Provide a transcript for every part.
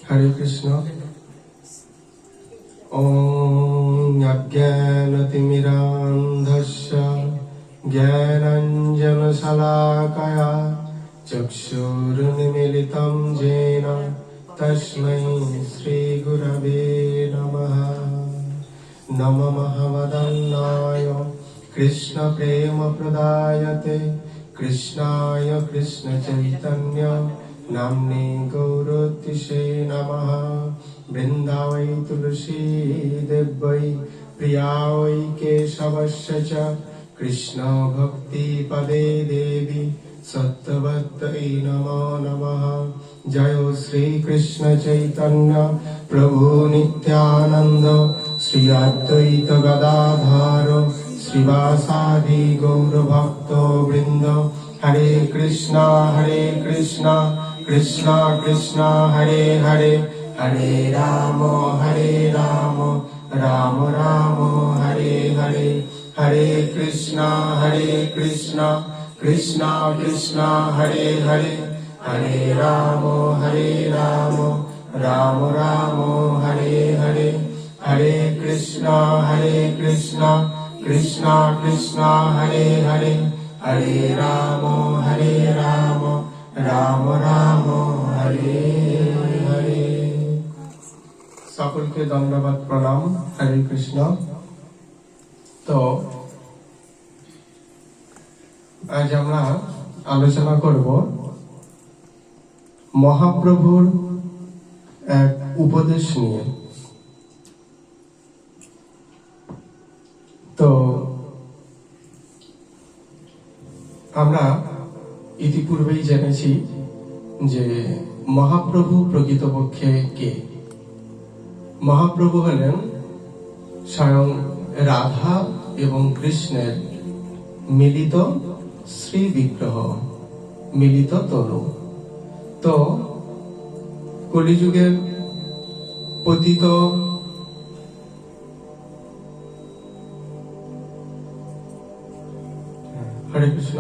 हरे कृष्ण। ओम अज्ञानतिमिरान्धस्य ज्ञानाञ्जनशलाकया चक्षुरुन्मीलितं येन तस्मै श्रीगुरवे नमः। नमो महमदन्नाय कृष्णप्रेमप्रदायते कृष्णाय कृष्णचैतन्य नाम्ने गौरतिशे नमः। वृन्दावै तुलसी देव्यै प्रियायै केशवस्य च कृष्ण भक्ति पदे देवी सत्यवत्यै नमो नमः। जय श्री कृष्ण चैतन्य प्रभु नित्यानंद श्री अद्वैत गदाधर श्रीवासादि गौर भक्त वृंद। हरे कृष्णा कृष्णा कृष्णा हरे हरे हरे राम राम राम हरे हरे। हरे कृष्णा कृष्णा कृष्णा हरे हरे हरे राम राम राम हरे हरे। हरे कृष्णा कृष्णा हरे हरे हरे राम राम राम हरे हरे। সকলকে দণ্ডবাদ প্রণাম। হরে কৃষ্ণ। তো আজ আমরা আলোচনা করব মহাপ্রভুর এক উপদেশ নিয়ে। তো আমরা ইতিপূর্বেই জেনেছি যে মহাপ্রভু প্রকৃতপক্ষে কে। মহাপ্রভু হলেন স্বয়ং রাধা এবং কৃষ্ণের মিলিত শ্রী বিগ্রহ, মিলিত তনু। তো কলিযুগের পতিত হরে কৃষ্ণ।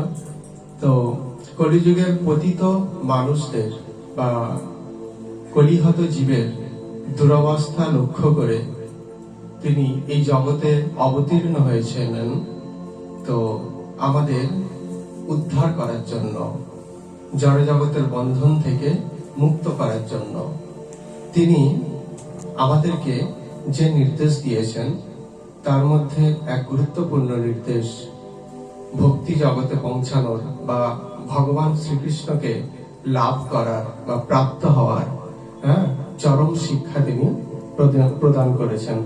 তো কলিযুগের পতিত মানুষদের বা কলিহত জীবের দুরবস্থা লক্ষ্য করে তিনি এই জগতে অবতীর্ণ হয়েছিলেন, তো আমাদের উদ্ধার করার জন্য, জড় জগতের বন্ধন থেকে মুক্ত করার জন্য। তিনি আমাদেরকে যে নির্দেশ দিয়েছেন তার মধ্যে এক গুরুত্বপূর্ণ নির্দেশ ভক্তি জগতে পৌঁছানোর বা ভগবান শ্রীকৃষ্ণকে লাভ করার বা প্রাপ্ত হওয়ার চরম শিক্ষা তিনি প্রদান করেছেন।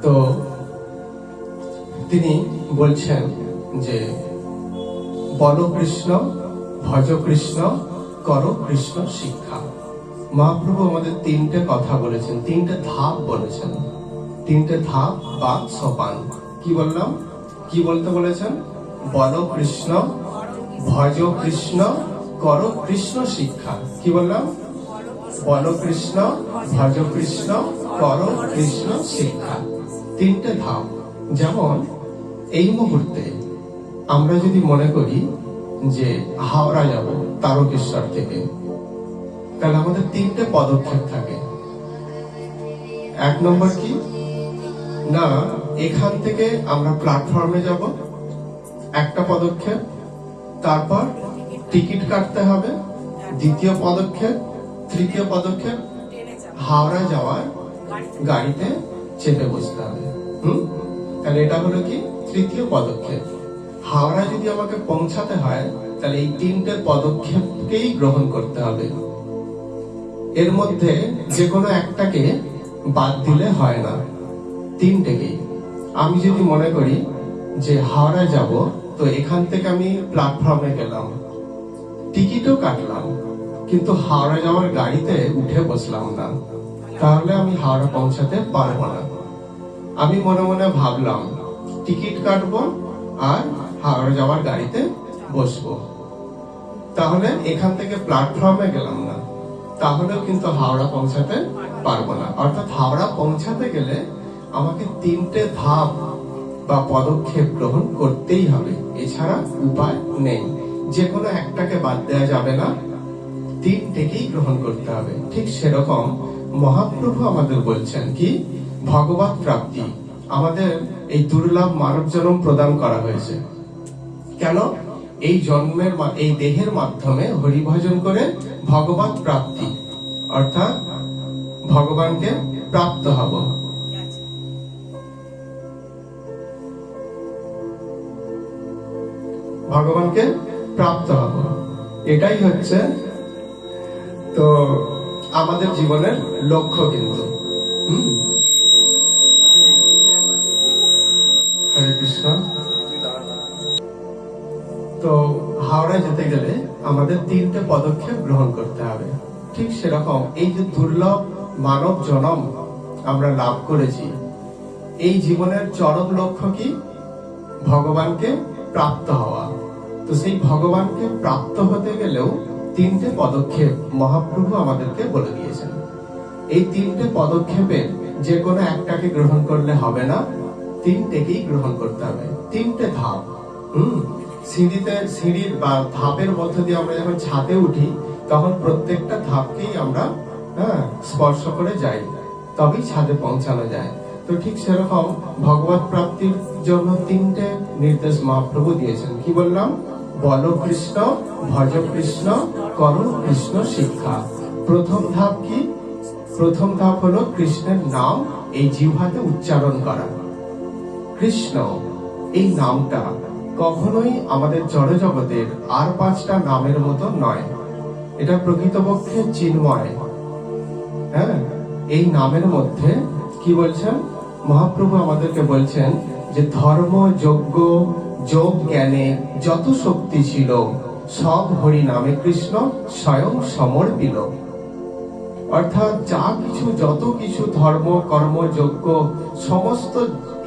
তো তিনি বলছেন যে বলো কৃষ্ণ, ভজ কৃষ্ণ, করো কৃষ্ণ শিক্ষা। মহাপ্রভু আমাদের তিনটে কথা বলেছেন, তিনটে ধাপ বলেছেন, তিনটে ধাপ বা সোপান। কি বললাম, কি বলতে বলেছেন? বলো কৃষ্ণ, ভজ কৃষ্ণ, করো কৃষ্ণ শিক্ষা। কি বললাম? বলো কৃষ্ণ, ভজ কৃষ্ণ, করো কৃষ্ণ শিক্ষা। তিনটে ধাপ। যেমন এই মুহূর্তে আমরা যদি মনে করি যে হাওড়া যাব তারকেশ্বর থেকে, তাহলে আমাদের তিনটে পদক্ষেপ থাকে। এক নম্বর কি না, এখান থেকে আমরা প্ল্যাটফর্মে যাব, একটা পদক্ষেপ। তারপর টিকিট কাটতে হবে, দ্বিতীয় পদক্ষেপ। তৃতীয় পদক্ষেপ হাওড়া যাওয়ার গাড়িতে চেপে বসতে হবে। তাহলে এটা হলো কি তৃতীয় পদক্ষেপ। হাওড়া যদি আমাকে পৌঁছাতে হয় তাহলে এই তিনটে পদক্ষেপকেই গ্রহণ করতে হবে। এর মধ্যে যে কোনো একটাকে বাদ দিলে হয় না, তিনটেকেই। আমি যদি মনে করি যে হাওড়া যাব, তো এখান থেকে আমি প্ল্যাটফর্মে গেলাম, টিকিটও কাটলাম, কিন্তু হাওড়া যাওয়ার গাড়িতে উঠে বসলাম না, তাহলে আমি হাওড়া পৌঁছাতে পারবো না। আমি মনে মনে ভাবলাম টিকিট কাটবো আর হাওড়া যাওয়ার গাড়িতে বসবো, তাহলে এখান থেকে প্ল্যাটফর্মে গেলাম না, তাহলেও কিন্তু হাওড়া পৌঁছাতে পারবো না। অর্থাৎ হাওড়া পৌঁছাতে গেলে আমাকে তিনটে ধাপ বা পদক্ষেপ গ্রহণ করতেই হবে, এছাড়া উপায় নেই। যে কোনো একটাকে বাদ দেওয়া যাবে না, তিনটেকেই গ্রহণ করতে হবে। ঠিক সেরকম মহাপ্রভু আমাদের বলছেন কি, ভগবত প্রাপ্তি আমাদের এই দুর্লভ মানব জন্ম প্রদান করা হয়েছে। কেন? এই জন্মের এই দেহের মাধ্যমে হরিভজন করে ভগবত প্রাপ্তি অর্থাৎ ভগবানকে প্রাপ্ত হব। ভগবানকে প্রাপ্ত হব, এটাই হচ্ছে তো আমাদের জীবনের লক্ষ্য। কিন্তু হরে কৃষ্ণ। তো হাওড়া যেতে গেলে আমাদের তিনটে পদক্ষেপ গ্রহণ করতে হবে। ঠিক সেরকম এই যে দুর্লভ মানব জন্ম আমরা লাভ করেছি, এই জীবনের চরম লক্ষ্য কি? ভগবানকে প্রাপ্ত হওয়া। তো সেই ভগবানকে প্রাপ্ত হতে গেলেও তিনটে পদক্ষেপ মহাপ্রভু আমাদেরকে বলে দিয়েছেন। এই তিনটে পদক্ষেপের যে কোনো একটাকে গ্রহণ করলে হবে না, তিনটেকেই গ্রহণ করতে হবে। তিনটে ধাপ। সিঁড়ির বা ধাপের মধ্য দিয়ে আমরা যখন ছাদে উঠি, তখন প্রত্যেকটা ধাপকেই আমরা স্পর্শ করে যাই, তবেই ছাদে পৌঁছানো যায়। তো ঠিক সেরকম ভগবত প্রাপ্তির জন্য তিনটে নির্দেশ মহাপ্রভু দিয়েছেন। কি বললাম? বলো কৃষ্ণ, ভজ কৃষ্ণ, করো কৃষ্ণ শিক্ষা। প্রথম ধাপ কি? প্রথম ধাপ হলো কৃষ্ণের নাম এই জিহ্বাতে উচ্চারণ করা। কৃষ্ণ এই নামটা কখনোই আমাদের জড় জগতের আর পাঁচটা নামের মতো নয়। এটা প্রকৃতপক্ষে চিন্ময়। এই নামের মধ্যে কি বলছেন মহাপ্রভু? আমাদেরকে বলছেন যে ধর্ম, যজ্ঞ, যোগ, জ্ঞানে যত শক্তি ছিল সব হরি নামে কৃষ্ণ স্বয়ং সমর্পিল। অর্থাৎ যা কিছু, যত কিছু ধর্ম, কর্ম, যজ্ঞ, সমস্ত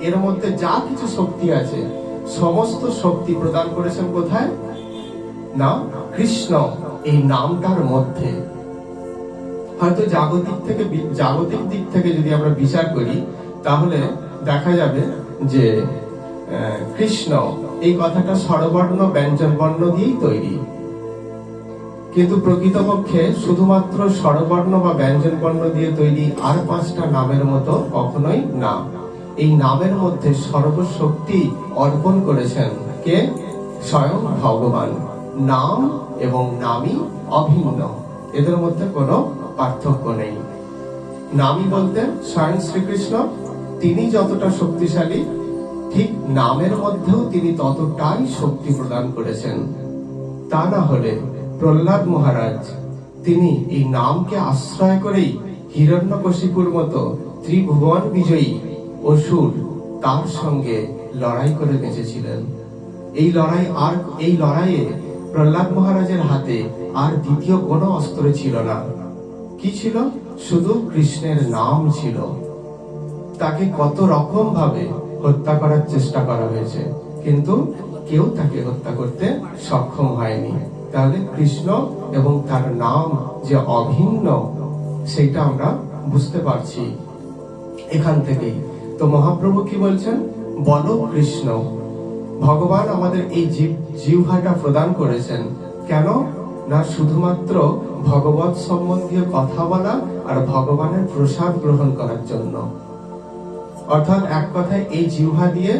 এর মধ্যে যা কিছু শক্তি আছে, সমস্ত শক্তি প্রদান করেছেন কোথায়? না, কৃষ্ণ এই নামটার মধ্যে। হয়তো জাগতিক দিক থেকে যদি আমরা বিচার করি, তাহলে দেখা যাবে যে কৃষ্ণ এই কথাটা স্বরবর্ণ, ব্যঞ্জন বর্ণ দিয়েই তৈরি। কিন্তু প্রকৃতপক্ষে শুধুমাত্র স্বরবর্ণ বা ব্যঞ্জন বর্ণ দিয়ে তৈরি আর পাঁচটা নামের মতো কখনোই না। এই নামের মধ্যে সর্বশক্তি অর্পণ করেছেন কে? স্বয়ং ভগবান। নাম এবং নামই অভিন্ন, এদের মধ্যে কোনো পার্থক্য নেই। নামই বলতে স্বয়ং শ্রীকৃষ্ণ, তিনি যতটা শক্তিশালী, ঠিক নামের মধ্যেও তিনি ততটাই শক্তি প্রদান করেছেন। তা না হলে প্রহ্লাদ মহারাজ তিনি এই নামকে আশ্রয় করেই হিরণ্যকশিপুর মতো ত্রিভুবন বিজয়ী অসুর তার সঙ্গে লড়াই করে বেঁচেছিলেন। এই লড়াইয়ে প্রহ্লাদ মহারাজের হাতে আর দ্বিতীয় কোনো অস্ত্র ছিল না। কি ছিল? শুধু কৃষ্ণের নাম ছিল। তাকে কত রকম ভাবে হত্যা করার চেষ্টা করা হয়েছে, কিন্তু কেউ তাকে হত্যা করতে সক্ষম হয়নি। তাহলে কৃষ্ণ এবং তার নাম যে অভিন্ন, সেটা আমরা বুঝতে পারছি এখান থেকেই। তো মহাপ্রভু কি বলছেন? বলো কৃষ্ণ। ভগবান আমাদের এই জিহ্বাটা প্রদান করেছেন কেন? না শুধুমাত্র ভগবত সম্বন্ধীয় কথা বলা আর ভগবানের প্রসাদ গ্রহণ করার জন্য। অর্থাৎ এক কথায় এই জিহ্বা দিয়ে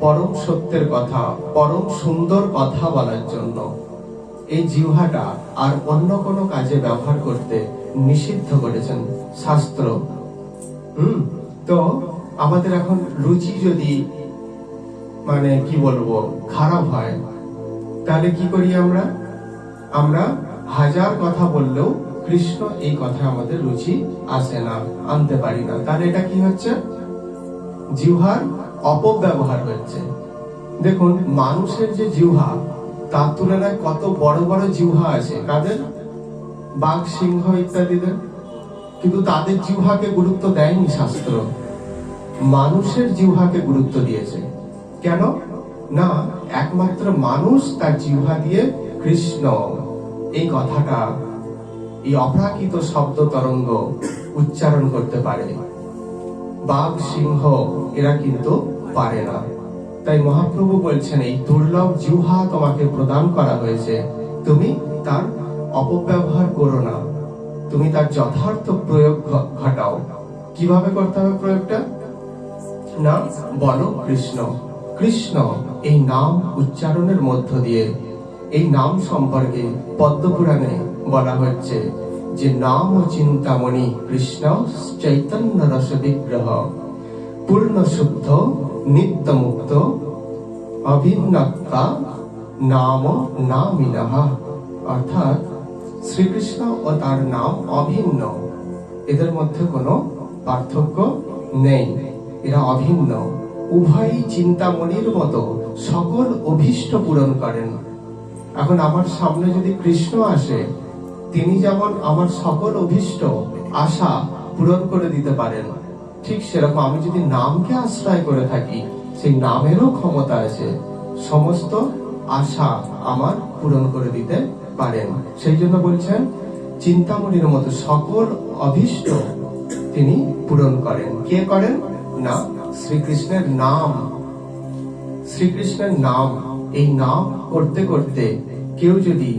পরম সত্যের কথা, পরম সুন্দর কথা বলার জন্য। এই জিহ্বাটা আর অন্য কোনো কাজে ব্যবহার করতে নিষিদ্ধ করেছেন শাস্ত্র। তো আমাদের এখন রুচি যদি কি বলবো খারাপ হয়, তাহলে কি করি আমরা হাজার কথা বললেও কৃষ্ণ এই কথা আমাদের রুচি আসে না, আনতে পারি না। তাহলে এটা কি হচ্ছে? জিহ্বার অপব্যবহার হচ্ছে। দেখুন, মানুষের যে জিহ্বা, তার তুলনায় কত বড় বড় জিহ্বা আছে কাদের? বাঘ, সিংহ ইত্যাদিদের। কিন্তু তাদের জিহ্বাকে গুরুত্ব দেয়নি শাস্ত্র, মানুষের জিহ্বাকে গুরুত্ব দিয়েছে। কেন? না, একমাত্র মানুষ তার জিহ্বা দিয়ে কৃষ্ণ এই কথাটা, এই অপ্রাকৃত শব্দ তরঙ্গ উচ্চারণ করতে পারে। বাঘ, সিংহ এরা কিন্তু পারে না। তাই মহাপ্রভু বলছেন এই দুর্লভ জিহ্বা তোমাকে প্রদান করা হয়েছে, তুমি তার অপব্যবহার করো না, তুমি তার যথার্থ প্রয়োগ ঘটাও। কিভাবে করতে হবে প্রয়োগটা? না, বলো কৃষ্ণ কৃষ্ণ, এই নাম উচ্চারণের মধ্য দিয়ে, এই নাম সম্পর্কে পদ্মপুরাণে বলা হচ্ছে যে নাম ও চিন্তামণি কৃষ্ণ চৈতন্য রস বিগ্রহ, পূর্ণ শুদ্ধ নিত্য মুক্ত অভিন্নতা নাম নামিনঃ। অর্থাৎ শ্রীকৃষ্ণ ও তার নাম অভিন্ন, এদের মধ্যে কোনো পার্থক্য নেই, এরা অভিন্ন। উভয়ই চিন্তামণির মতো সকল অভীষ্ট পূরণ করেন। এখন আমার সামনে যদি কৃষ্ণ আসে, তিনি যেমন আমার সকল অভীষ্ট আশা পূরণ করে দিতে পারেন, ঠিক সেরকম আমি যদি নামকে আশ্রয় করে থাকি, সেই নামেরও ক্ষমতা আছে, সমস্ত আশা আমার পূরণ করে দিতে পারেন। সেই জন্য বলছেন চিন্তামণির মতো সকল অভীষ্ট তিনি পূরণ করেন। কে করেন? না, শ্রীকৃষ্ণের নাম। শ্রীকৃষ্ণের নাম, এই নাম করতে করতে কেউ যদি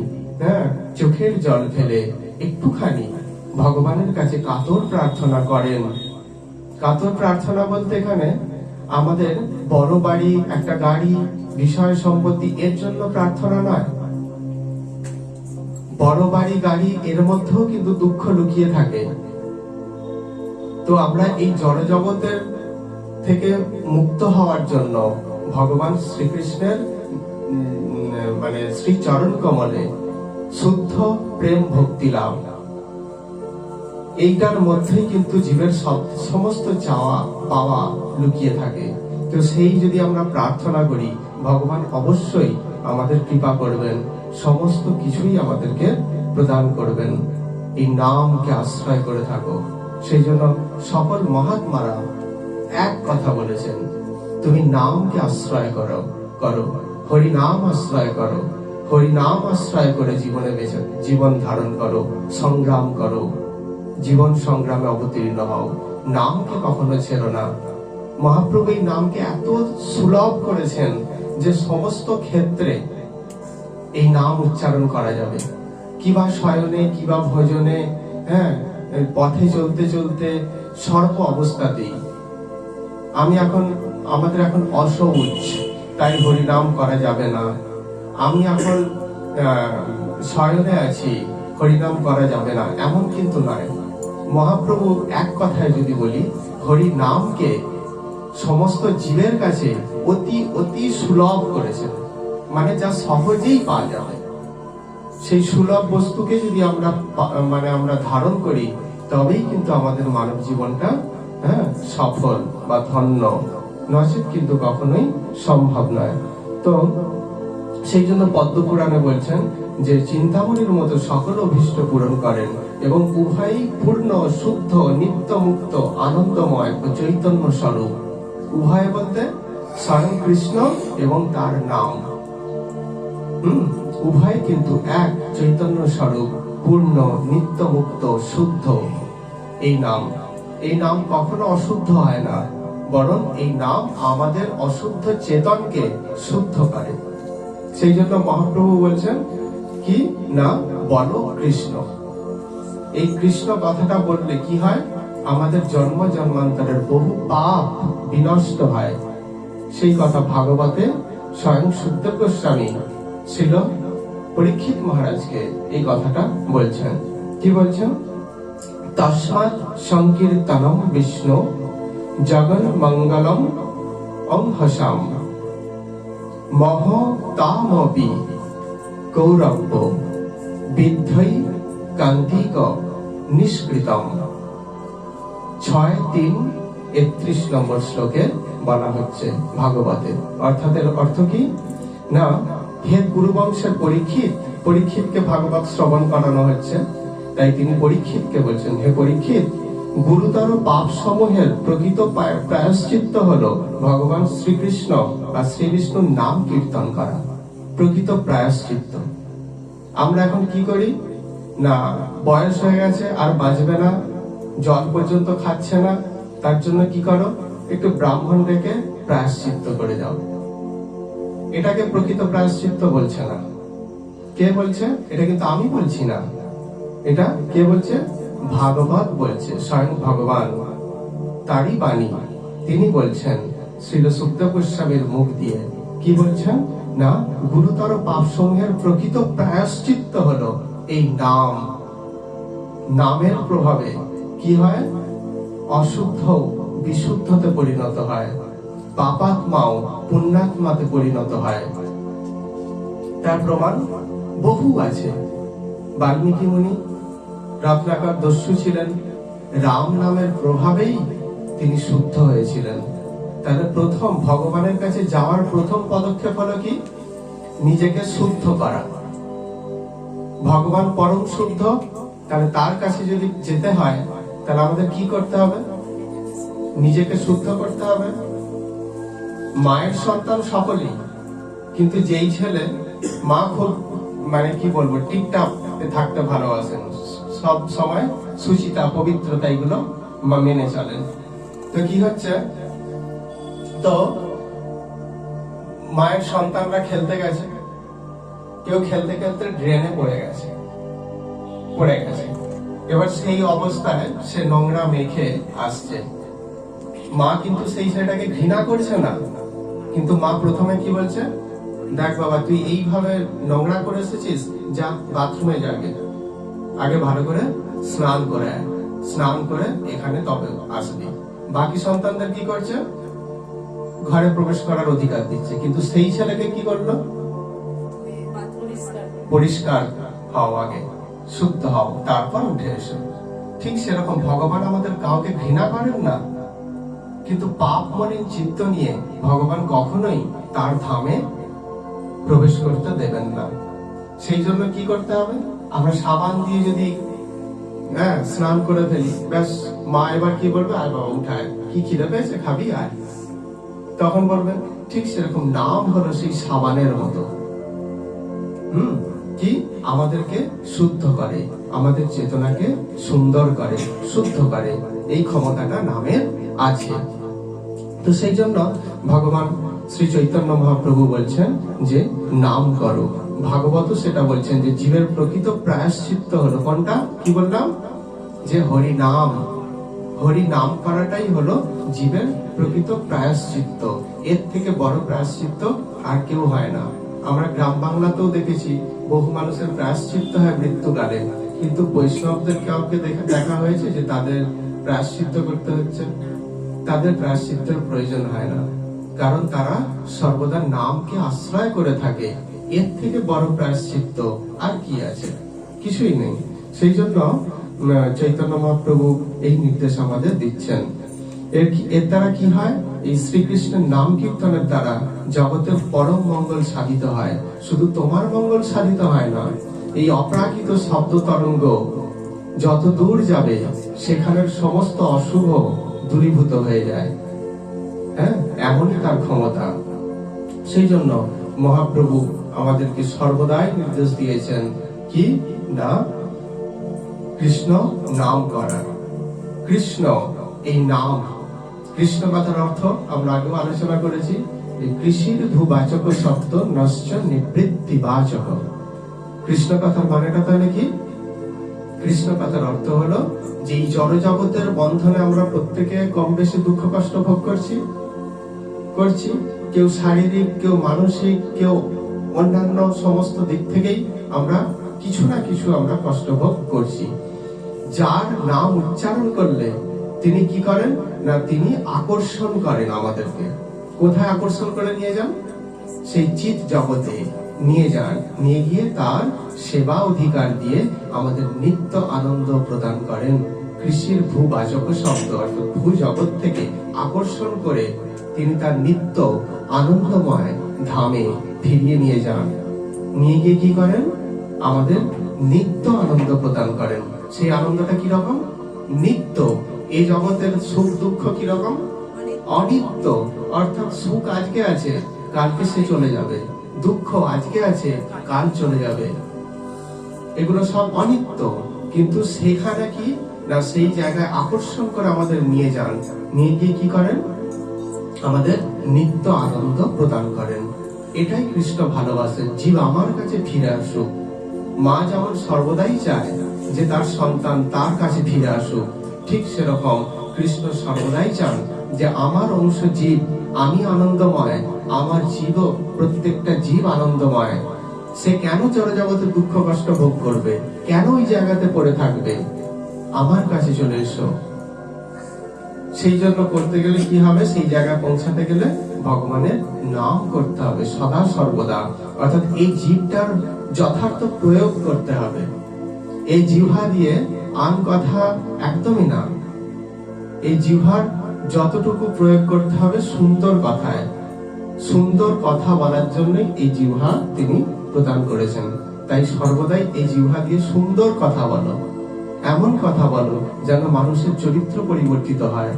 চোখের জল ফেলে একটুখানি ভগবানের কাছে কাতর প্রার্থনা করেন, কাতর প্রার্থনা বলতে এখানে আমাদের বড় বাড়ি, একটা গাড়ি, বিষয় সম্পত্তি এর জন্য প্রার্থনা নয়। বড় বাড়ি, গাড়ি এর মধ্যেও কিন্তু দুঃখ লুকিয়ে থাকে। তো আমরা এই জড় জগতের থেকে মুক্ত হওয়ার জন্য ভগবান শ্রীকৃষ্ণের মানে শ্রী চরণ কমলে শুদ্ধ প্রেম ভক্তি লাভ, এইটার মধ্যেই কিন্তু জীবের সমস্ত চাওয়া পাওয়া লুকিয়ে থাকে। তো সেই যদি আমরা প্রার্থনা করি, ভগবান অবশ্যই আমাদের কৃপা করবেন, সমস্ত কিছুই আমাদেরকে প্রদান করবেন। এই নামকে আশ্রয় করে থাকো। সেই জন্য সকল মহাত্মারা এক কথা বলেছেন, তুমি নামকে আশ্রয় করো, হরি নাম আশ্রয় করো, হরি নাম আশ্রয় করে জীবন ধারণ করো, সংগ্রাম করো, জীবন সংগ্রামে অবতীর্ণ হও, নামকে কখনো ছেড়ো না। মহাপ্রভু এই নামকে এত সুলভ করেছেন যে সমস্ত ক্ষেত্রে এই নাম উচ্চারণ করা যাবে, কিবা শয়নে, কিবা ভোজনে, পথে চলতে চলতে, সর্ব অবস্থাতেই। আমাদের এখন অসৌচ, তাই হরিনাম করা যাবে না। আমি এখন শয়নে আছি, হরিনাম করা যাবে না, এমন কিন্তু নয়। মহাপ্রভু এক কথায় যদি বলি, হরি নামকে সমস্ত জীবের কাছে অতি অতি সুলভ করেছেন, মানে যা সহজেই পাওয়া যাবে। সেই সুলভ বস্তুকে যদি আমরা ধারণ করি, তবেই কিন্তু আমাদের মানব জীবনটা সফল বা ধন্য, নচেত কিন্তু কখনোই সম্ভব নয়। তো সেই জন্য পদ্মপুরাণে বলছেন যে চিন্তামণির মতো সকল অভীষ্ট পূরণ করেন এবং উভয়ই পূর্ণ শুদ্ধ নিত্য মুক্ত আনন্দময় ও চৈতন্য স্বরূপ। উভয় বলতে স্বয়ং কৃষ্ণ এবং তার নাম, উভয় কিন্তু এক চৈতন্য স্বরূপ, পূর্ণ নিত্য মুক্ত শুদ্ধ। এই নাম কখনো অশুদ্ধ হয় না, বরং এই নাম আমাদের অশুদ্ধ চেতনকে শুদ্ধ করে। সেই জন্য মহাপ্রভু বলছেন কি না, বলো কৃষ্ণ। এই কৃষ্ণ কথাটা বললে কি হয়? আমাদের জন্ম জন্মান্তরের বহু পাপ বিনষ্ট হয়। সেই কথা ভাগবতে স্বয়ং সুখদেব গোস্বামী ছিল পরীক্ষিত মহারাজকে এই কথাটা বলছেন। কি বলছেন? তস্মাৎ সংকীর্তনম বিষ্ণু জগন মঙ্গলম অংহসাম মহতামপি কৌরব্য বিদ্ধৈ কান্তিক নিষ্কৃতম। 6:3-31 নম্বর শ্লোকে বলা হচ্ছে ভাগবতে। অর্থাৎ এর অর্থ কি না, হে গুরুবংশের পরীক্ষিতকে ভাগবত শ্রবণ করানো হচ্ছে, তাই তিনি পরীক্ষিতকে বলছেন, হে পরীক্ষিত, গুরুতর পাপ সমূহের প্রকৃত প্রায়শ্চিত্ত হলো ভগবান শ্রীকৃষ্ণ বা শ্রী বিষ্ণুর নাম কীর্তন করা, প্রকৃত প্রায়শ্চিত্ত। আমরা এখন কি করি না, বয়স হয়ে গেছে আর বাঁচবে না, জল পর্যন্ত খাচ্ছে না, তার জন্য কি করো, একটু ব্রাহ্মণ ডেকে প্রায়শ্চিত্ত করে যাও। এটাকে প্রকৃত প্রায়শ্চিত্ত বলছে না। কে বলছে? এটা কিন্তু আমি বলছি না, এটা কে বলছে? ভাগবত বলছে, স্বয়ং ভগবান, তারই বাণী। তিনি বলছেন শ্রীল সুখদেব গোস্বামীর মুখ দিয়ে, কি বলছেন না, গুরুতর পাপ সমূহের প্রকৃত প্রায়শ্চিত্ত হলো এই নাম। নামের প্রভাবে কি হয়? অশুদ্ধ বিশুদ্ধতে পরিণত হয়, পাপাত্মাও পুণ্যাত্মাতে পরিণত হয়। তার প্রমাণ বহু আছে। বাল্মীকি মুনি রত্নাকর দস্যু ছিলেন, রাম নামের প্রভাবেই তিনি শুদ্ধ হয়েছিলেন। তাহলে প্রথম ভগবানের কাছে যাওয়ার প্রথম পদক্ষেপ হলো কি? নিজেকে শুদ্ধ করা। ভগবান পরম শুদ্ধ, তাহলে তার কাছে যদি যেতে হয় তাহলে আমাদের কি করতে হবে? নিজেকে শুদ্ধ করতে হবে। মায়ের সন্তান সকলেই, কিন্তু যেই ছেলে মা খুব মানে কি বলবো টিপটাপ থাকতে ভালোবাসেন, সব সময় সুচিতা পবিত্রতা এগুলো মেনে চলেন, তো কি হচ্ছে, তো মায়ের সন্তানরা খেলতে গেছে, কেউ খেলতে খেলতে ড্রেনে পড়ে গেছে। এবার সেই অবস্থায় সে নোংরা মেখে আসছে। মা কিন্তু সেই ছেলেটাকে ঘৃণা করছে না, কিন্তু মা প্রথমে কি বলছে, দেখ বাবা তুই এইভাবে নোংরা করে এসেছিস, যা বাথরুমে যাবে, আগে ভালো করে স্নান করে আয়, স্নান করে এখানে তবে আসবি। বাকি সন্তানদের কি করছে? ঘরে প্রবেশ করার অধিকার দিচ্ছে, কিন্তু সেই ছেলেকে কি করলো? পরিষ্কার হও, আগে শুদ্ধ হও, তারপর উঠে এসো। ঠিক সেরকম ভগবান আমাদের কাউকে ঘৃণা করেন না, কিন্তু পাপ মলিন চিত্ত নিয়ে ভগবান কখনোই তার ধামে প্রবেশ করতে দেবেন না। সেই জন্য কি করতে হবে? আমরা সাবান দিয়ে যদি স্নান করে ফেলি, ব্যাস, মা এবার কি বলবে, আয় বাবা উঠায়, কি খিদে পেয়েছে, খাবি আয়। তখন বলবে, ঠিক সেরকম নাম হলো সেই সাবানের মতো, কি আমাদেরকে শুদ্ধ করে, আমাদের চেতনাকে সুন্দর করে, শুদ্ধ করে, এই ক্ষমতাটা নামের আছে। তো সেই জন্য ভগবান শ্রী চৈতন্য মহাপ্রভু বলছেন যে নাম করো। ভাগবত সেটা বলছেন যে জীবের প্রকৃত প্রায়শ্চিত্ত হলো কোনটা? কি বললাম? যে হরি নাম, হরি নাম করাটাই হলো জীবের প্রকৃত প্রায়শ্চিত্ত। এর থেকে বড় প্রায়শ্চিত্ত আর কেউ হয় না। আমরা গ্রাম বাংলাতেও দেখেছি বহু মানুষের প্রায়শ্চিত্ত হয় মৃত্যুকালে, কিন্তু বৈষ্ণবদের কাউকে দেখা হয়েছে যে তাদের প্রায়শ্চিত্ত করতে হচ্ছে? তাদের প্রায়শ্চিত্তের প্রয়োজন হয় না, কারণ তারা সর্বদা নামকে আশ্রয় করে থাকে। এর থেকে বড় প্রায়শ্চিত্ত আর কি আছে? কিছুই নেই। সেই জন্য চৈতন্য মহাপ্রভু এই নির্দেশ আমাদের দিচ্ছেন। এর দ্বারা কি হয়? এই শ্রীকৃষ্ণের নাম কীর্তনের দ্বারা জগতের পরম মঙ্গল সাধিত হয়। শুধু তোমার মঙ্গল সাধিত হয় না, এই অপ্রাকৃত শব্দ তরঙ্গ যত দূর যাবে সেখানের সমস্ত অশুভ দূরীভূত হয়ে যায়। এমনই তার ক্ষমতা। সেই জন্য মহাপ্রভু আমাদেরকে সর্বদাই নির্দেশ দিয়েছেন কি না, কৃষ্ণ নাম করা। কৃষ্ণ এই নাম, কৃষ্ণ কথার অর্থ আমরা আগেও আলোচনা করেছি, কৃষির ধুবাচক শব্দ নশ্চ নিবৃত্তি বাচক। কৃষ্ণ কথার মানেটা তাহলে কি? কৃষ্ণ কথার অর্থ হলো যে এই জড় জগতের বন্ধনে আমরা প্রত্যেকে কম বেশি দুঃখ কষ্ট ভোগ করছি, কেউ শারীরিক, কেউ মানসিক, কেউ অন্যান্য সমস্ত দিক থেকেই আমরা কিছু না কিছু আমরা কষ্ট ভোগ করছি। যার নাম উচ্চারণ করলে তিনি কি করেন না, তিনি আকর্ষণ করেন আমাদেরকে। কোথায় আকর্ষণ করে নিয়ে যান? সেই চিৎ জগতে নিয়ে যান, নিয়ে গিয়ে তার সেবা অধিকার দিয়ে আমাদের নিত্য আনন্দ প্রদান করেন। কৃষির ভূবাচক শব্দ অর্থাৎ ভূ জগৎ থেকে আকর্ষণ করে তিনি তার নিত্য আনন্দময় ধামে ফিরিয়ে নিয়ে যান। নিয়ে গিয়ে কি করেন? আমাদের নিত্য আনন্দ প্রদান করেন। সেই আনন্দটা কিরকম? নিত্য। এই জগতের সুখ দুঃখ কিরকম? অনিত্য। অর্থাৎ সুখ আজকে আছে, কালকে সে চলে যাবে, দুঃখ আজকে আছে, কাল চলে যাবে, এগুলো সব অনিত্য। কিন্তু সেখানে কি না, সেই জায়গায় আকর্ষণ করে আমাদের নিয়ে যান, নিয়ে গিয়ে কি করেন? আমাদের নিত্য আনন্দ প্রদান করেন। এটাই কৃষ্ণ ভালোবাসেন, জীব আমার কাছে ফিরে আসুক, মা যেমন সর্বদাই চায় যে তার সন্তান তার কাছে ফিরে আসুক, ঠিক সেরকম কৃষ্ণ সর্বদাই চান যে আমার অংশ জীব, আমি আনন্দময়, আমার জীব, প্রত্যেকটা জীব আনন্দময়। সে কেন জড়জগতে দুঃখ কষ্ট ভোগ করবে? কেন ওই জায়গাতে পড়ে থাকবে? আমার কাছে চলে এসো। সেই জন্য করতে গেলে কি হবে? সেই জায়গায় পৌঁছাতে গেলে ভগবানের নাম করতে হবে সদা সর্বদা, অর্থাৎ এই জীবটার যথার্থ প্রয়োগ করতে হবে। এই জিহ্বা দিয়ে আন কথা একদমই না। এই জিহ্বার যতটুকু প্রয়োগ করতে হবে সুন্দর কথায়, সুন্দর কথা বলার জন্যই এই জিহ্বা তিনি প্রদান করেছেন। তাই সর্বদাই এই জিহ্বা দিয়ে সুন্দর কথা বলো, এমন কথা বলো যেন মানুষের চরিত্র পরিবর্তিত হয়,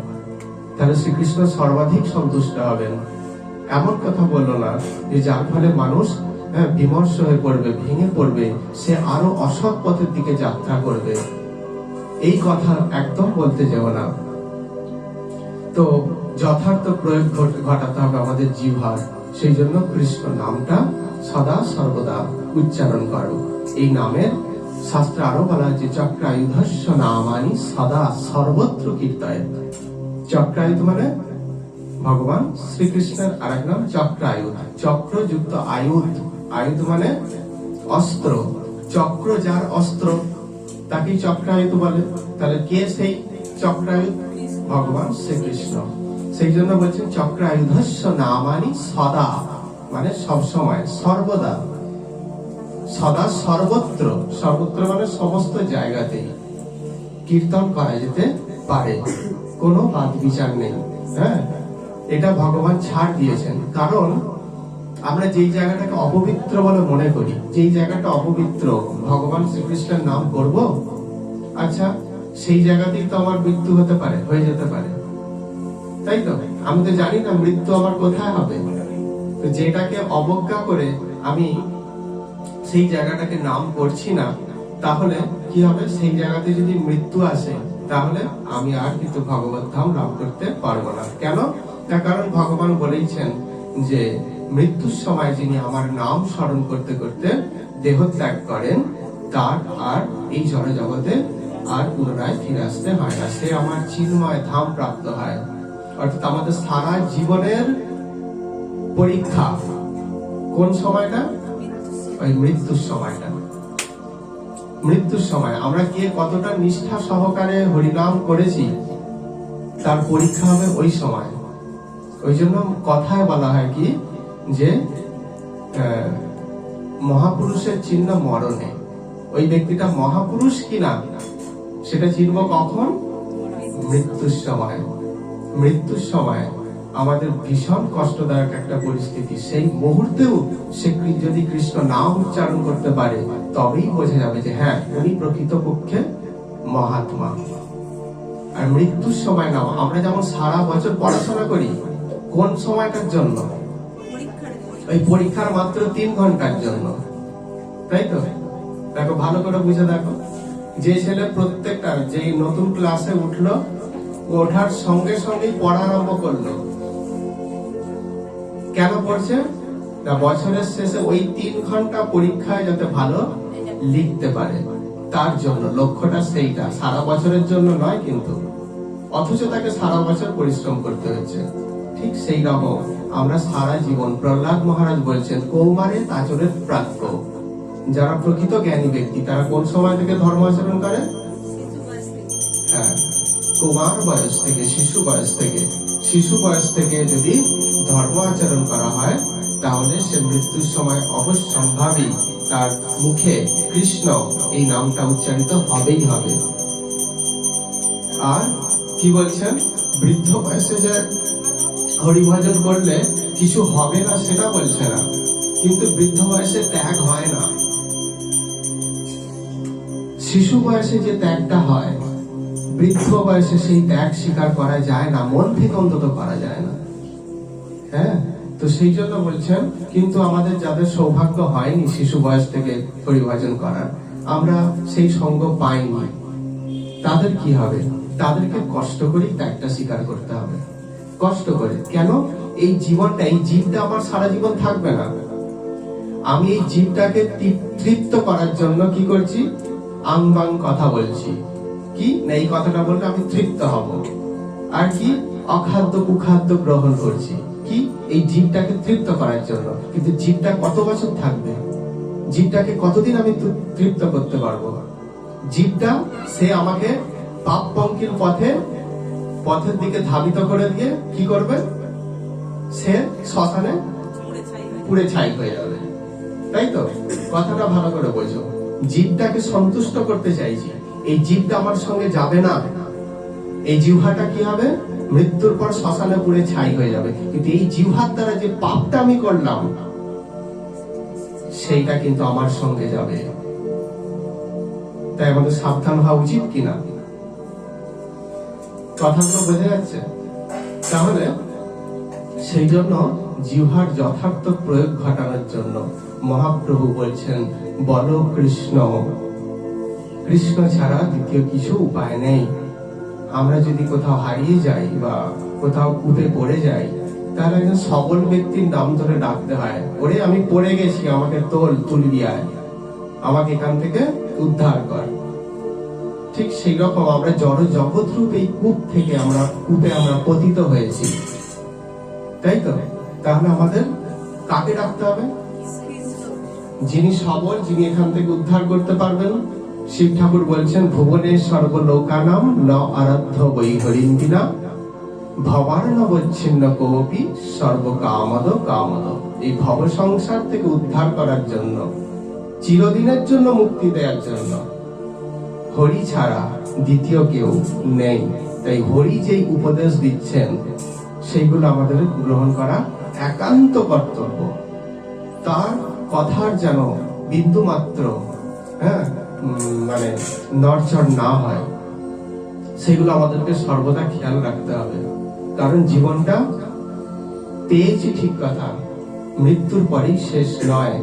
তাহলে শ্রীকৃষ্ণ সর্বাধিক সন্তুষ্ট হবেন। এমন কথা বললো না যে যার ফলে মানুষ বিমর্ষ হয়ে পড়বে, ভেঙে পড়বে, সে আরো অসৎ পথের দিকে যাত্রা করবে। এই কথা একদম বলতে যেও না। তো যথার্থ প্রয়োগ ঘটাতে হবে আমাদের জিহ্বার। সেই জন্য কৃষ্ণ নামটা সদা সর্বদা উচ্চারণ করো। এই নামের শাস্ত্রে আরো বলা হয়েছে চক্রায়ুধস্য নামানি সদা সর্বত্র কীর্তয়েৎ। চক্রায়ুধ মানে ভগবান শ্রীকৃষ্ণের আরেক নাম চক্রায়ুধ, চক্রযুক্ত আয়ুধ। আয়ুধ মানে অস্ত্র, চক্র যার অস্ত্র তাকে চক্রায়ুধ বলে। তাহলে কে সেই চক্রায়ুধ? ভগবান শ্রীকৃষ্ণ। সেই জন্য বলছেন চক্রায়ুধস্য নামানি সদা, মানে সব সময়, সর্বদা, সদা সর্বত্র। সর্বত্র মানে সমস্ত জায়গাতেই কীর্তন করা যেতে পারে, কোনো বাদ বিচার নেই। হ্যাঁ, এটা ভগবান ছাড় দিয়েছেন। কারণ আমরা যেই জায়গাটাকে অপবিত্র বলে মনে করি, যেই জায়গাটা অপবিত্র, ভগবান শ্রীকৃষ্ণের নাম করব, আচ্ছা সেই জায়গাতেই তো আমার মৃত্যু হতে পারে, হয়ে যেতে পারে, তাই তো? আমি তো জানি না মৃত্যু আমার কোথায় হবে। তো যেটাকে অবজ্ঞা করে আমি সেই জায়গাটাকে নাম করছি না, তাহলে কি হবে? সেই জায়গাতে যদি মৃত্যু আসে তাহলে আমি আর কিন্তু ভগবত ধাম লাভ করতে পারবো না। কেন? তার কারণ ভগবান বলেইছেন যে মৃত্যুর সময় যিনি আমার নাম স্মরণ করতে করতে দেহ ত্যাগ করেন, তার আর এই জড়জগতে আর পুনরায় ফিরে আসতে হয় না, সে আমার চিন্ময় ধাম প্রাপ্ত হয়। অর্থাৎ আমাদের সারা জীবনের পরীক্ষা কোন সময়টা? ওই মৃত্যুর সময়টা। মৃত্যুর সময় আমরা কে কতটা নিষ্ঠা সহকারে হরিনাম করেছি তার পরীক্ষা হবে ওই সময়। ওই জন্য কথায় বলা হয় কি যে মহাপুরুষের চিহ্ন মরণে। ওই ব্যক্তিটা মহাপুরুষ কিনা সেটা চিনব কখন? মৃত্যুর সময়। মৃত্যুর সময় আমাদের ভীষণ কষ্টদায়ক একটা পরিস্থিতি, সেই মুহূর্তেও সে যদি কৃষ্ণ নাম উচ্চারণ করতে পারে তবেই বোঝা যাবে যে হ্যাঁ উনি প্রকৃতপক্ষে মহাত্মা। আর মৃত্যুর সময় না, আমরা যেমন সারা বছর পড়াশোনা করি কোন সময়টার জন্য? ওই পরীক্ষার মাত্র 3 ঘন্টার জন্য, তাই তো? দেখো ভালো করে বুঝে দেখো, যে ছেলে প্রত্যেকটা যেই নতুন ক্লাসে উঠলো, ওঠার সঙ্গে সঙ্গে পড়া আরম্ভ করলো, কেন পড়ছে? না, বছরের শেষে ওই 3 ঘন্টা পরীক্ষায় যাতে ভালো লিখতে পারে, তার জন্য। লক্ষ্যটা সেইটা, সারা বছরের জন্য নয় কিন্তু। অথচ তাকে সারা বছর পরিশ্রম করতে হচ্ছে। ঠিক সেই রকম আমরা সারা জীবন, প্রহ্লাদ মহারাজ বলছেন কৌমারে আচরের প্রাপ্য। যারা প্রকৃত জ্ঞানী ব্যক্তি তারা কোন সময় থেকে ধর্ম আচরণ করে? হ্যাঁ, কুমার বয়স থেকে, শিশু বয়স থেকে। শিশু বয়স থেকে যদি ধর্ম আচরণ করা হয় তাহলে সে মৃত্যুর সময় অবশ্যম্ভাবী তার মুখে কৃষ্ণ এই নামটা উচ্চারিত হবেই হবে। আর কি বলছেন? বৃদ্ধ বয়সে যে হরিভজন করলে কিছু হবে না সেটা বলছে না, কিন্তু বৃদ্ধ বয়সে ত্যাগ হয় না। শিশু বয়সে যে ত্যাগটা হয়, বৃদ্ধ বয়সে সেই ত্যাগ স্বীকার করা যায় না, মন থেকে অন্তত করা যায় না। হ্যাঁ, তো সেই জন্য বলছেন, কিন্তু আমাদের যাদের সৌভাগ্য হয়নি শিশু বয়স থেকে হরিভজন করার, আমরা সেই সঙ্গ পাইনি, তাদের কি হবে? তাদেরকে কষ্ট করে ত্যাগটা স্বীকার করতে হবে, কষ্ট করে। কেন? এই জীবনটা, এই জীবটা আমার সারা জীবন থাকবে না। আমি এই জীবটাকে তৃপ্ত করার জন্য কি করছি, আং বাং কথা বলছি। কি না, এই কথাটা বললে আমি তৃপ্ত হব। আর কি, অখাদ্য কুখাদ্য গ্রহণ করছি, কি এই জীবটাকে তৃপ্ত করার জন্য। কিন্তু জীবটা কত বছর থাকবে, জীবটাকে কতদিন আমি তৃপ্ত করতে পারবো? জীবটা সে আমাকে পাপ পঙ্কিল পথের দিকে ধাবিত করে দিয়ে কি করবে, সে শ্মশানে পুড়ে ছাই হয়ে যাবে। তাই তো, কথাটা ভালো করে বোঝো। জীবটাকে সন্তুষ্ট করতে চাইছি, এই জীবটা আমার সঙ্গে যাবে না। এই জিহ্বাটা কি হবে, মৃত্যুর পর শ্মশানে পুড়ে ছাই হয়ে যাবে। কিন্তু এই জিহ্বার দ্বারা যে পাপটা আমি করলাম, সেইটা কিন্তু আমার সঙ্গে যাবে। তাই আমাদের সাবধান হওয়া উচিত কিনা? কথাগুলো বোঝা যাচ্ছে? তাহলে সেই জন্য জিহ্বার যথার্থ প্রয়োগ ঘটানোর জন্য মহাপ্রভু বলছেন, বলো কৃষ্ণ, কৃষ্ণ ছাড়া দ্বিতীয় কিছু উপায় নেই। আমরা যদি কোথাও হারিয়ে যাই বা কোথাও কূপে পড়ে যাই, তাহলে একজন সবল ব্যক্তির নাম ধরে ডাকতে হয়, ওরে আমি পড়ে গেছি, আমাকে তুলবি আয়, আমাকে এখান থেকে উদ্ধার কর। ঠিক সেই রকম আমরা জড় জগৎ রূপ এই কূপে আমরা পতিত হয়েছি, তাই তো। তাহলে আমাদের কাকে ডাকতে হবে? যিনি সবল, যিনি এখান থেকে উদ্ধার করতে পারবেন। শিব ঠাকুর বলছেন, ভুবনে সর্বলোকানাম ন আরাধ্য বৈ হরিণ বিনা ভবার নবচ্ছিন্ন কোপি সর্বকামদ কামদ। এই ভব সংসার থেকে উদ্ধার করার জন্য, চিরদিনের জন্য মুক্তি দেওয়ার জন্য হরি ছাড়া দ্বিতীয় কেউ নেই। তাই হরি যেই উপদেশ দিচ্ছেন, সেইগুলো আমাদের গ্রহণ করা একান্ত কর্তব্য। তার কথার যেন বিন্দু মাত্র মানে নড়চড় না হয়, সেগুলো আমাদেরকে সর্বদা খেয়াল রাখতে হবে। কারণ জীবনটা পেয়েছি ঠিক কথা, মৃত্যুর পরেই শেষ নয়।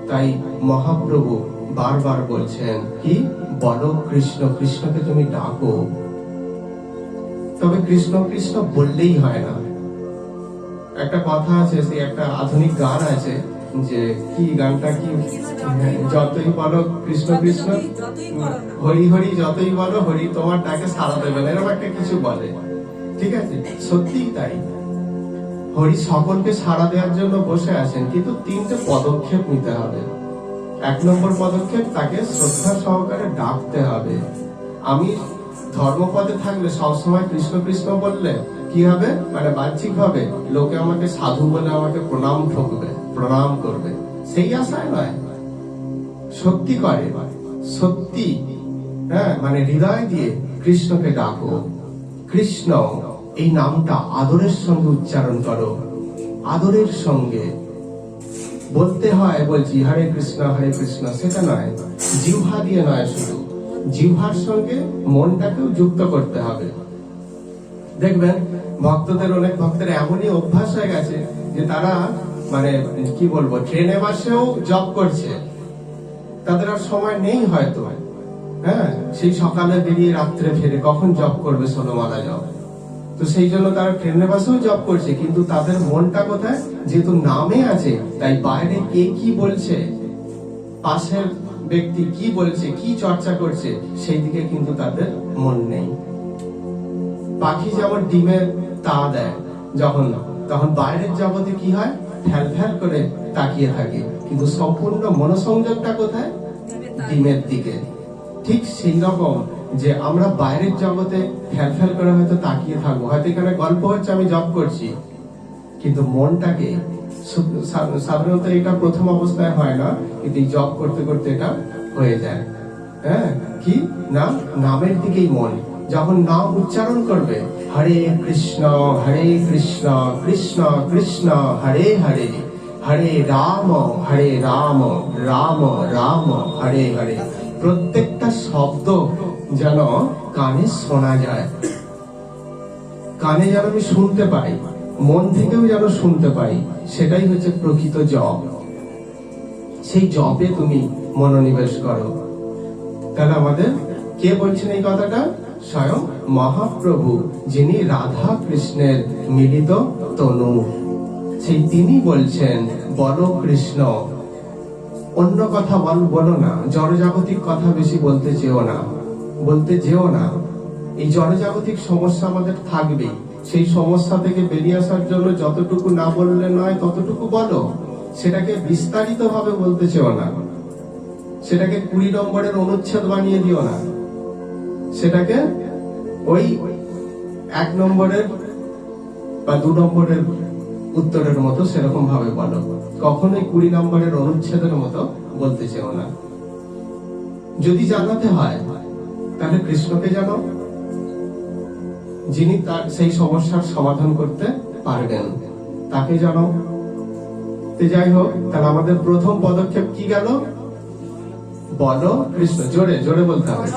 তাই মহাপ্রভু বারবার বলছেন, কি বলো কৃষ্ণ, কৃষ্ণকে তুমি ডাকো। তবে কৃষ্ণ কৃষ্ণ বললেই হয় না। একটা কথা আছে, সেই একটা আধুনিক গান আছে, যে কি গানটা কি, যতই বলো কৃষ্ণ কৃষ্ণ, হরি হরি যতই বলো, হরি তোমার ডাকে সাড়া দেবে না, এরকম একটা কিছু বলে। ঠিক আছে, সত্যি তাই। হরি সকলকে সাড়া দেওয়ার জন্য বসে আছেন, কিন্তু 3টে পদক্ষেপ নিতে হবে। 1 নম্বর পদক্ষেপ, তাকে শ্রদ্ধা সহকারে ডাকতে হবে। আমি ধর্মপদে থাকলে সবসময় কৃষ্ণ কৃষ্ণ বললে কি হবে, মানে বাহ্যিক ভাবে লোকে আমাকে সাধু বলে আমাকে প্রণাম করবে, সেই আশায় নয়। সত্যি করে, সত্যি মানে হৃদয় দিয়ে কৃষ্ণকে ডাকো। কৃষ্ণ এই নামটা আদরের সঙ্গে উচ্চারণ করো, আদরের সঙ্গে বলতে হয়। বলছি হরে কৃষ্ণ, সেটা নয়, জিহ্বা দিয়ে নয়, শুধু জিহ্বার সঙ্গে মনটাকেও যুক্ত করতে হবে। দেখবেন অনেক ভক্তের এমনই অভ্যাস হয়ে গেছে যে তারা মানে কি বলবো, ট্রেনে বাসেও জপ করছে, তাদের আর সময় নেই হয়তো। সেই সকালে বেরিয়ে রাত্রে ফেরে কখন জপ করবে 16 মালা জপ। তো সেই জন্য তারা ট্রেনে বাসেও জপ করছে, কিন্তু তাদের মনটা কোথায়? যেহেতু নামে আছে, তাই বাইরে কে কি বলছে, পাশের ব্যক্তি কি বলছে, কি চর্চা করছে, সেই দিকে কিন্তু তাদের মন নেই। পাখি যেমন ডিমের তা দেয় তখন বাইরের জগতে কি হয়, ফ্যাল ফ্যাল করে তাকিয়ে থাকে, কিন্তু সম্পূর্ণ মনোসংযোগটা কোথায়? ডিমের দিকে। ঠিক সেই রকম যে আমরা বাইরের জগতে ফ্যাল ফ্যাল করে হয়তো তাকিয়ে থাকবো, হয়তো এখানে গল্প হচ্ছে, আমি জব করছি, কিন্তু মনটাকে সাধারণত এটা প্রথম অবস্থায় হয় না, কিন্তু জব করতে করতে এটা হয়ে যায়। কি না, নামের দিকেই মন যখন নাম উচ্চারণ করবে, হরে কৃষ্ণ কৃষ্ণ কৃষ্ণ হরে হরে, হরে রাম রাম রাম হরে হরে, প্রত্যেকটা শব্দ যেন কানে শোনা যায়, কানে যেন আমি শুনতে পাই, মন থেকেও যেন শুনতে পাই, সেটাই হচ্ছে প্রকৃত জপ। সেই জপে তুমি মনোনিবেশ করো। তাহলে আমাদের কে বলছেন এই কথাটা? স্বয়ং মহাপ্রভু, যিনি রাধা কৃষ্ণের মিলিত তনু, সেই তিনি বলছেন, বলো কৃষ্ণ, অন্য কথা বলো না, জড়জাগতিক কথা বেশি বলতে যেও না। এই জড়জাগতিক সমস্যা আমাদের থাকবেই। সেই সমস্যা থেকে বেরিয়ে আসার জন্য যতটুকু না বললে নয় ততটুকু বলো। সেটাকে বিস্তারিত ভাবে বলতে চেও না, সেটাকে 20 নম্বরের অনুচ্ছেদ বানিয়ে দিও না, সেটাকে ওই 1 নম্বরের বা 2 নম্বরের উত্তরের মতো সেরকম ভাবে বলো। কখনোই 20 নম্বরের অনুচ্ছেদের মতো বলতে চেও না। যদি জানাতে হয় তাহলে কৃষ্ণকে জানো, যিনি তার সেই সমস্যার সমাধান করতে পারবেন, তাকে জানো। যাই হোক, তাহলে আমাদের প্রথম পদক্ষেপ কি গেল? বলো কৃষ্ণ। জোরে জোরে বলতে হবে।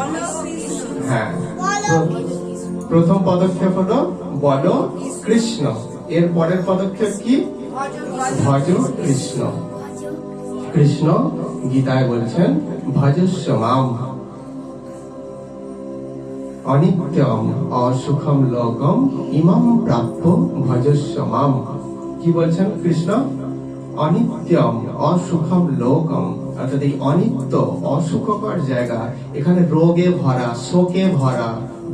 হ্যাঁ, প্রথম পদক্ষেপ হলো বলো কৃষ্ণ। এর পরের পদক্ষেপ কি? ভজ কৃষ্ণ। কৃষ্ণ গীতায় বলছেন ভজস্য মাম অনিত্যম অসুখম লোকম ইমাম প্রাপ্য ভজস্য মাম। কি বলছেন কৃষ্ণ? অনিত্যম অসুখম লোকম, অর্থাৎ এই অনিত্য অসুখকর জায়গা, এখানে রোগে ভরা, শোকে ভরা,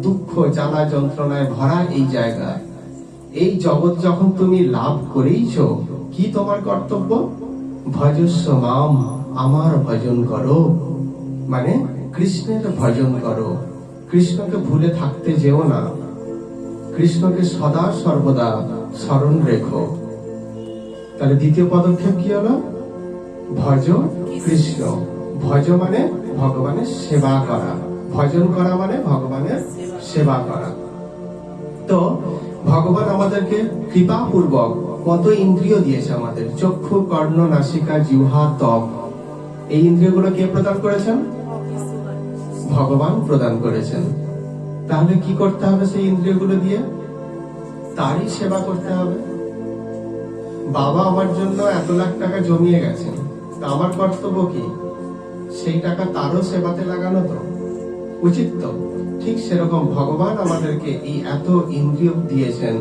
দুঃখ জ্বালা যন্ত্রণায় ভরা এই জায়গা, এই জগৎ যখন তুমি লাভ করেইছো, কি তোমার কর্তব্য? ভজস্য মাম, আমার ভজন করো, মানে কৃষ্ণের ভজন করো। কৃষ্ণকে ভুলে থাকতে যেও না, কৃষ্ণকে সদা সর্বদা স্মরণ রেখো। তাহলে দ্বিতীয় পদক্ষেপ কি হলো? ভজ কৃষ্ণ। ভজ মানে ভগবানের সেবা করা, ভজন করা মানে ভগবানের সেবা করা। তো ভগবান আমাদেরকে কৃপা পূর্বক কত ইন্দ্রিয় দিয়েছে আমাদের, চক্ষু, কর্ণ, নাসিকা, জিহ্বা, ত্বক। এই ইন্দ্রিয়গুলো কে প্রদান করেছেন? ভগবান প্রদান করেছেন। তাহলে কি করতে হবে সেই ইন্দ্রিয়গুলো দিয়ে? তারই সেবা করতে হবে। বাবা আমার জন্য 1 লাখ টাকা জমিয়ে গেছেন, তা আমার কর্তব্য কি? সেই টাকা তারও সেবাতে লাগানো তো উচিত তো। ঠিক সেরকম ভগবান আমাদেরকে এই এত ইন্দ্রিয় দিয়েছেন,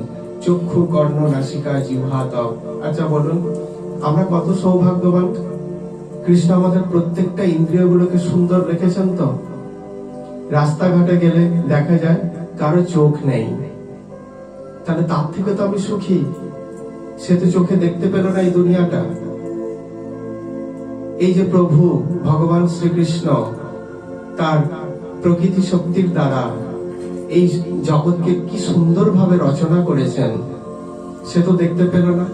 চক্ষু, কর্ণ, নাসিকা, জিহ্বা, ত্বক। আচ্ছা বলুন, আমরা কত সৌভাগ্যবান। কৃষ্ণ আমাদের প্রত্যেকটা ইন্দ্রিয়গুলোকে সুন্দর রেখেছেন তো। রাস্তাঘাটে গেলে দেখা যায় কারো চোখ নেই, তাহলে তার থেকে তো আমি সুখী। সে তো চোখে দেখতে পেল না এই দুনিয়াটা। এই যে প্রভু ভগবান শ্রীকৃষ্ণ তার প্রকৃতি শক্তির দ্বারা এই জগৎকে কি সুন্দরভাবে রচনা করেছেন, সে তো দেখতে পেল না।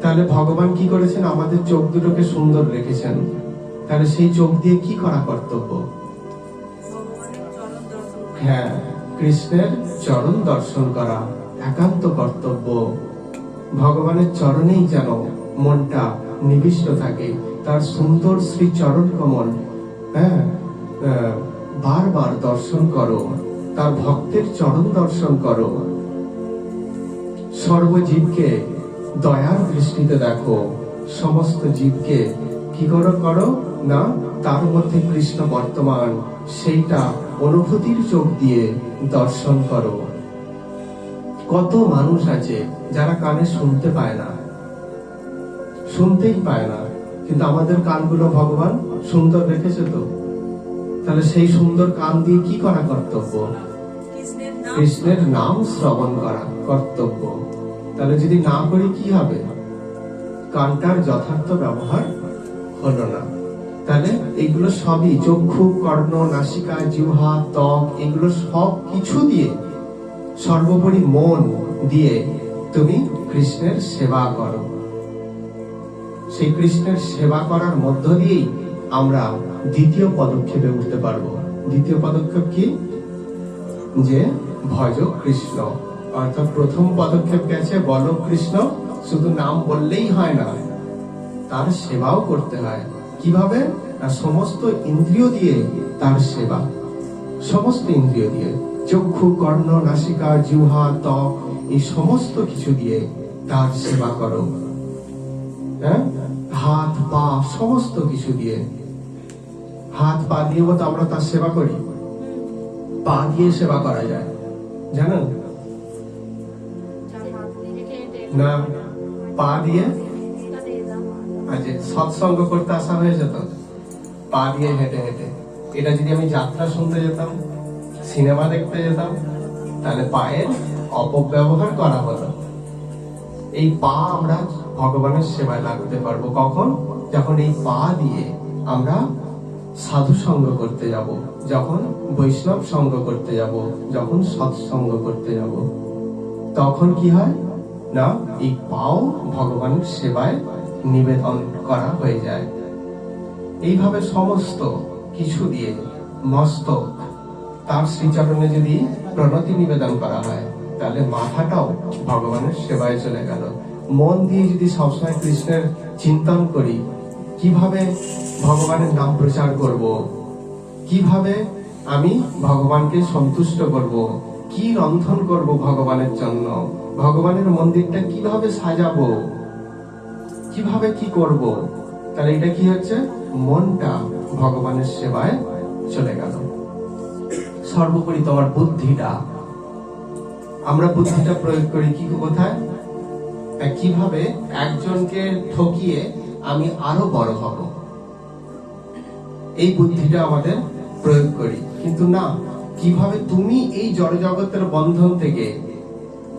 তাহলে ভগবান কি করেছেন? আমাদের চোখ দুটোকে সুন্দর রেখেছেন। তাহলে সেই চোখ দিয়ে কি করা কর্তব্য? হ্যাঁ, কৃষ্ণের চরণ দর্শন করা একান্ত কর্তব্য। ভগবানের চরণেই যেন মনটা নিবিষ্ট থাকে, তার সুন্দর শ্রী চরণ কমল বারবার দর্শন করো, তার ভক্তের চরণ দর্শন করো। সর্বজীবকে দয়ার দৃষ্টিতে দেখো, সমস্ত জীবকে কি করো না তার মধ্যে কৃষ্ণ বর্তমান, সেইটা অনুভূতির চোখ দিয়ে দর্শন করো। কত মানুষ আছে যারা কানে শুনতে পায় না, শুনতেই পায় না, কিন্তু আমাদের কানগুলো ভগবান সুন্দর রেখেছে তো। তাহলে সেই সুন্দর কান দিয়ে কি করা কর্তব্য? কৃষ্ণের নাম শ্রবণ করা কর্তব্য। তাহলে যদি না করি কি হবে? কানটার যথার্থ ব্যবহার হলো না। তাহলে এগুলো সবই চক্ষু, কর্ণ, নাসিকা, জিহ্বা, ত্বক, এগুলো সব কিছু দিয়ে, সর্বোপরি মন দিয়ে তুমি কৃষ্ণের সেবা করো। সেই কৃষ্ণের সেবা করার মধ্য দিয়েই আমরা দ্বিতীয় পদক্ষেপে উঠতে পারবো। দ্বিতীয় পদক্ষেপ কি? যে ভজ কৃষ্ণ। অর্থাৎ প্রথম পদক্ষেপ গেছে বলো কৃষ্ণ, শুধু নাম বললেই হয় না, তার সেবাও করতে হয়। কিভাবে? না সমস্ত ইন্দ্রিয় দিয়ে তার সেবা, সমস্ত ইন্দ্রিয় দিয়ে, চক্ষু, কর্ণ, নাসিকা, জিহ্বা, ত্বক, এই সমস্ত কিছু দিয়ে তার সেবা করো। হ্যাঁ, হাত পা সমস্ত কিছু দিয়ে, হাত পা দিয়েও তো আমরা তার সেবা করি। পা দিয়ে সেবা করা যায়, জানেন না? পা দিয়ে আজ সৎসঙ্গ করতে আসা হয়েছে তো পা দিয়ে হেঁটে হেঁটে, এটা যদি আমি যাত্রা শুনতে যেতাম, সিনেমা দেখতে যেতাম, তাহলে পায়ের অপব্যবহার করা হলো। এই পা আমরা ভগবানের সেবায় লাগাতে পারবো কখন? যখন এই পা দিয়ে আমরা সাধু সঙ্গ করতে যাব, যখন বৈষ্ণব সঙ্গ করতে যাব, যখন সৎসঙ্গ করতে যাব, তখন কি হয় না, এই পাও ভগবানের সেবায় নিবেদন করা হয়ে যায়। এইভাবে সমস্ত কিছু দিয়ে মস্তক তার শ্রীচরণে যদি প্রণতি নিবেদন করা হয়, তাহলে মাথাটাও ভগবানের সেবায় চলে গেল। মন দিয়ে যদি সবসময় কৃষ্ণের চিন্তন করি, কিভাবে ভগবানের নাম প্রচার করব, কিভাবে আমি ভগবানকে সন্তুষ্ট করব, কি রন্ধন করব ভগবানের জন্য, ভগবানের মন্দিরটা কিভাবে সাজাবো, কিভাবে কি করব, তাহলে এটা কি হচ্ছে, মনটা ভগবানের সেবায় চলে গেল। সর্বোপরি তোমার বুদ্ধিটা, আমরা বুদ্ধিটা প্রয়োগ করি কি কোথায়? কিভাবে একজনকে ঠকিয়ে আমি আরো বড় হব, এই বুদ্ধিটা আমাদের প্রয়োগ করি। কিন্তু না, কিভাবে তুমি এই জড়জগতের বন্ধন থেকে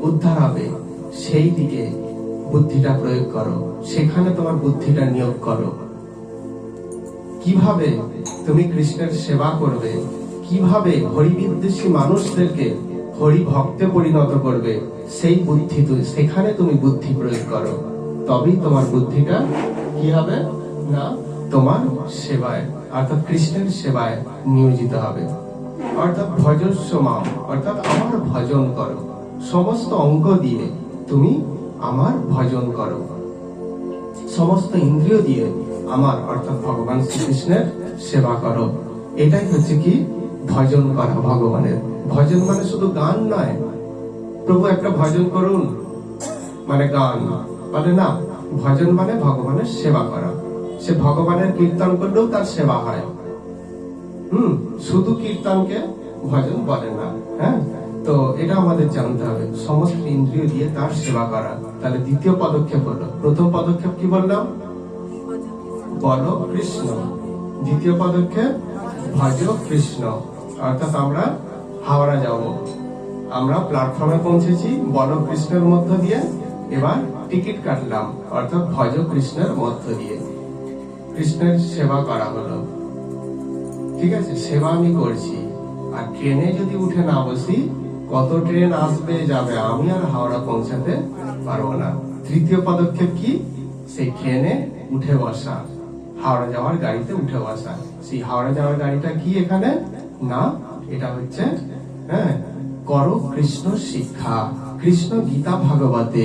উদ্ধার হবে, সেই দিকে বুদ্ধিটা প্রয়োগ করো, সেখানে তোমার বুদ্ধিটা নিয়োগ করো। কিভাবে তুমি কৃষ্ণের সেবা করবে, কিভাবে হরিবিদ্বেষী মানুষদেরকে হরি ভক্তে পরিণত করবে, সেই বুদ্ধি সেখানে তুমি বুদ্ধি প্রয়োগ করো, তবেই তোমার বুদ্ধিটা কি হবে না, তোমার সেবায় অর্থাৎ কৃষ্ণের সেবায় নিয়োজিত হবে। অর্থাৎ ভজস্ব মাম, অর্থাৎ আমার ভজন করো, সমস্ত অঙ্গ দিয়ে তুমি আমার ভজন করো, সমস্ত ইন্দ্রিয় দিয়ে আমার অর্থাৎ ভগবান শ্রীকৃষ্ণের সেবা করো। এটাই হচ্ছে কি ভজন করা ভগবানের। ভজন মানে শুধু গান নয়, প্রভু একটা ভজন করুন মানে গান মানে না, ভজন মানে ভগবানের সেবা করা। সে ভগবানের কীর্তন করলেও তার সেবা হয়। শুধু কীর্তনকে ভজন বলে না। হ্যাঁ, তো এটা আমাদের জানতে হবে, সমস্ত ইন্দ্রিয় দিয়ে তার সেবা করা। তাহলে দ্বিতীয় পদক্ষেপ হলো, প্রথম পদক্ষেপ কি বললাম, বলো কৃষ্ণ। দ্বিতীয় পদক্ষেপ ভজ কৃষ্ণ, অর্থাৎ আমরা হাওড়া যাব, আমরা প্ল্যাটফর্মে পৌঁছেছি বলো কৃষ্ণের মধ্য দিয়ে, এবার টিকিট কাটলাম অর্থাৎ ভজ কৃষ্ণের মধ্য দিয়ে কৃষ্ণের সেবা করা হলো। ঠিক আছে, সেবা আমি করছি। আর ট্রেনে যদি উঠে না বসি, কত ট্রেন আসবে যাবে, আমি আর হাওড়া পৌঁছাতে পারবো না। তৃতীয় পদক্ষেপ কি, সেই ট্রেনে উঠে বসা, হাওড়া যাওয়ার গাড়িতে উঠে বসা। সেই হাওড়া যাওয়ার গাড়িটা কি এখানে না, এটা হচ্ছে হ্যাঁ করো কৃষ্ণ শিক্ষা। কৃষ্ণ গীতা ভাগবতে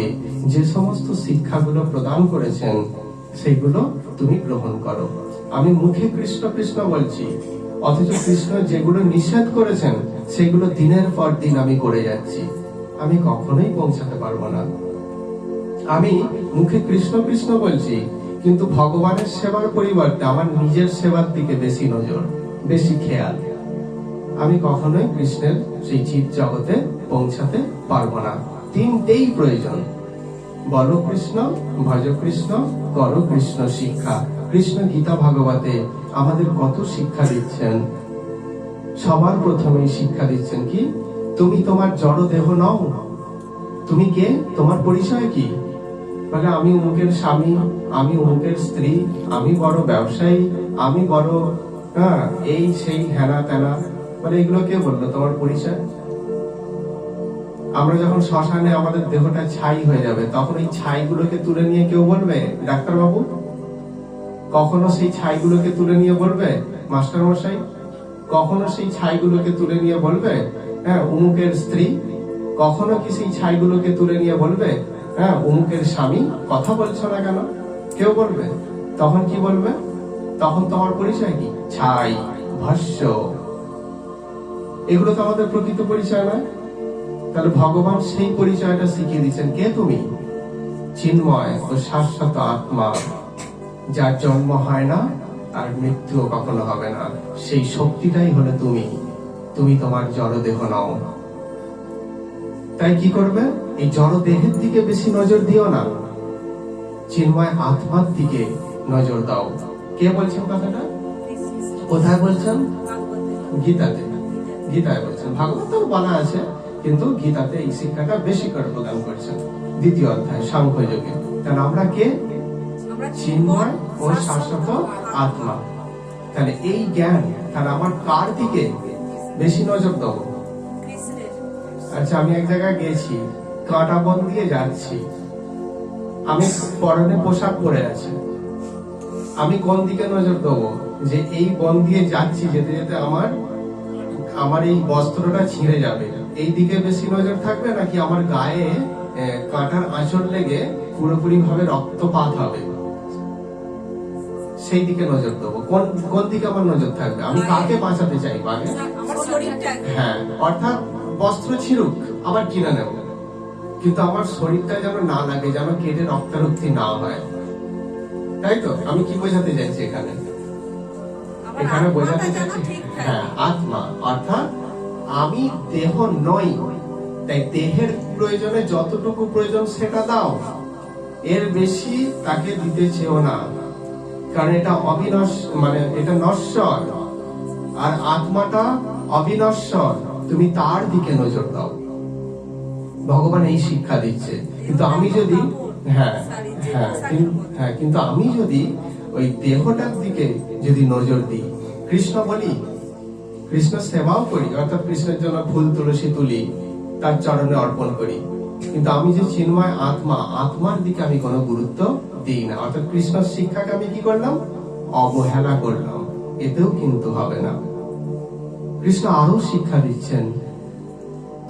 যে সমস্ত শিক্ষাগুলো প্রদান করেছেন, সেগুলো তুমি গ্রহণ করো। আমি মুখে কৃষ্ণ কৃষ্ণ বলছি, অথচ কৃষ্ণ যেগুলো নিষেধ করেছেন সেগুলো দিনের পর দিন আমি করে যাচ্ছি, আমি কখনোই পৌঁছাতে পারবো না। আমি মুখে কৃষ্ণ কৃষ্ণ বলছি, কিন্তু ভগবানের সেবার পরিবর্তে আমার নিজের সেবার দিকে বেশি নজর, বেশি খেয়াল, আমি কখনোই কৃষ্ণের সেই জীব জগতে পৌঁছাতে পারবো না। তিনটেই প্রয়োজন, বলো কৃষ্ণ, ভজ কৃষ্ণ, করো কৃষ্ণ শিক্ষা। কৃষ্ণ গীতা ভাগবতে আমাদের কত শিক্ষা দিচ্ছেন। সবার প্রথমেই শিক্ষা দিচ্ছেন কি, তুমি তোমার জড় দেহ নও। তুমি কে, তোমার পরিচয় কি? বলে আমি অমুকের স্বামী, আমি অমুকের স্ত্রী, আমি বড় ব্যবসায়ী, আমি বড় এই সেই হেনা তেনা। মানে এগুলো কে বললো তোমার পরিচয়? আমরা যখন শ্মশানে আমাদের দেহটা ছাই হয়ে যাবে, তখন এই ছাইগুলোকে তুলে নিয়ে কেউ বলবে ডাক্তার বাবু? কখনো সেই ছাইগুলোকে তুলে নিয়ে বলবে মাস্টার মশাই? কখনো সেই ছাইগুলোকে তুলে নিয়ে বলবে অমুকের স্ত্রী? কখনো কি সেই ছাইগুলোকে তুলে নিয়ে বলবে অমুকের স্বামী? কথা বলছো না কেন? কেউ বলবে? তখন কি বলবে? তখন তোমার পরিচয় কি? ছাই, ভস্য। এগুলো তো আমাদের প্রকৃত পরিচয় নয়। তাহলে ভগবান সেই পরিচয়টা শিখিয়ে দিচ্ছেন, কে তুমি? চিন্ময় ও শাশ্বত আত্মা, যার জন্ম হয় না আর মৃত্যু কখনো হবে না। সেই শক্তিটাই হলো তুমি। তুমি তোমার জড় দেহ নও। তাই কি করবে, এই জড় দেহের দিকে বেশি নজর দিও না, চিন্ময় আত্মার দিকে নজর দাও। কে বলছেন কথাটা? কোথায় বলছেন? গীতাতে। গীতায় বলছেন। ভাগবত বলা আছে, কিন্তু গীতাতে এই শিক্ষাটা বেশি করে প্রদান করছেন। 2য় অধ্যায় সাংখ্যযোগে। কারণ আমরা কে? চিন্ময় ও শাশ্বত আত্মা। তাহলে এই জ্ঞান, তাহলে আমার কার দিকে বেশি নজর দেবো? আচ্ছা, আমি এক জায়গায় গেছি, কাঁটা বন দিয়ে যাচ্ছি, আমি পরনে পোশাক পরে আছি, আমি কোন দিকে নজর দেবো? যে এই বন দিয়ে যাচ্ছি, যেতে যেতে আমার এই বস্ত্রটা ছিঁড়ে যাবে, এই দিকে বেশি নজর থাকবে, নাকি আমার গায়ে কাঁটার আঁচড় লেগে পুরোপুরি ভাবে রক্তপাত হবে, সেই দিকে নজর দেবো? কোন দিকে আমার নজর থাকবে? আমি কাকে বাঁচাতে চাইবো আগে? হ্যাঁ, অর্থাৎ বস্ত্র ছিঁড়ুক, আবার কিনে নেব, কিন্তু আমার শরীরটা যেন না লাগে, যেন কেটে রক্তারক্তি না হয়। তাই তো? আমি কি বোঝাতে চাইছি এখানে? এখানে বোঝাতে চাইছি, হ্যাঁ, আত্মা, অর্থাৎ আমি দেহ নই। তাই দেহের প্রয়োজনে যতটুকু প্রয়োজন সেটা দাও, এর বেশি তাকে দিতে চেও না, কারণ এটা মানে এটা নশ্বর, আর আত্মাটা অবিনশ্বর। তুমি তার দিকে নজর দাও। ভগবান এই শিক্ষা দিচ্ছে। কিন্তু আমি যদি কিন্তু আমি যদি ওই দেহটার দিকে যদি নজর দিই, কৃষ্ণ বলি, কৃষ্ণ সেবাও করি, অর্থাৎ কৃষ্ণের জন্য ফুল তুলসী তুলি, তার চরণে অর্পণ করি, কিন্তু আমি যে চিন্ময় আত্মা, আত্মার দিকে আমি কোনো গুরুত্ব দিই না, অর্থাৎ কৃষ্ণের শিক্ষাকে আমি কি করলাম? অবহেলা করলাম। এতেও কিন্তু হবে না। কৃষ্ণ আরো শিক্ষা দিচ্ছেন,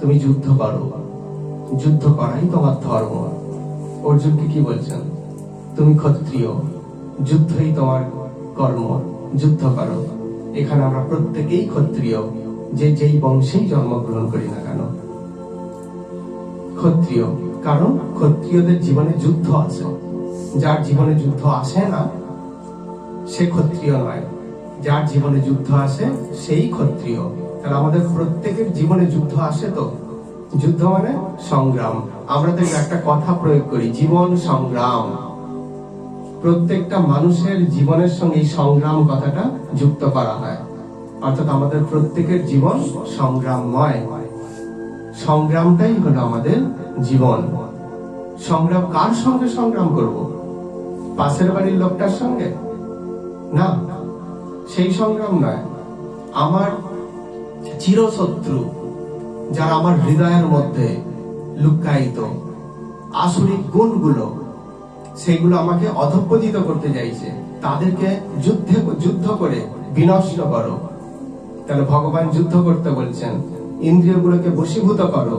তুমি যুদ্ধ করো, যুদ্ধ করাই তোমার ধর্ম। অর্জুনকে কি বলছেন? তুমি ক্ষত্রিয়, যুদ্ধই তোমার কর্ম, যুদ্ধ করো। এখানে আমরা প্রত্যেকেই ক্ষত্রিয়, যে যেই বংশেই জন্মগ্রহণ করি না কেন, ক্ষত্রিয়। কারণ ক্ষত্রিয়দের জীবনে যুদ্ধ আছে, যার জীবনে যুদ্ধ আসে না সে ক্ষত্রিয় নয়, যার জীবনে যুদ্ধ আসে সেই ক্ষত্রিয়। তাহলে আমাদের প্রত্যেকের জীবনে যুদ্ধ আসে। তো যুদ্ধ মানে সংগ্রাম। আমরা তো একটা কথা প্রয়োগ করি, জীবন সংগ্রাম। প্রত্যেকটা মানুষের জীবনের সঙ্গে এই সংগ্রাম কথাটা যুক্ত করা হয়, অর্থাৎ আমাদের প্রত্যেকের জীবন সংগ্রামময়। সংগ্রামটাই হলো আমাদের জীবন। সংগ্রাম কার সঙ্গে সংগ্রাম করব? পাশের বাড়ির লোকটার সঙ্গে না, সেই সংগ্রাম নয়। আমার চিরশত্রু, যারা আমার হৃদয়ের মধ্যে লুকায়িত আসুরিক গুণগুলো, সেগুলো আমাকে অধঃপতিত করতে চাইছে, তাদেরকে যুদ্ধ করে বিনষ্ট করো। তাহলে ভগবান যুদ্ধ করতে বলছেন, ইন্দ্রিয়গুলোকে বশীভূত করো।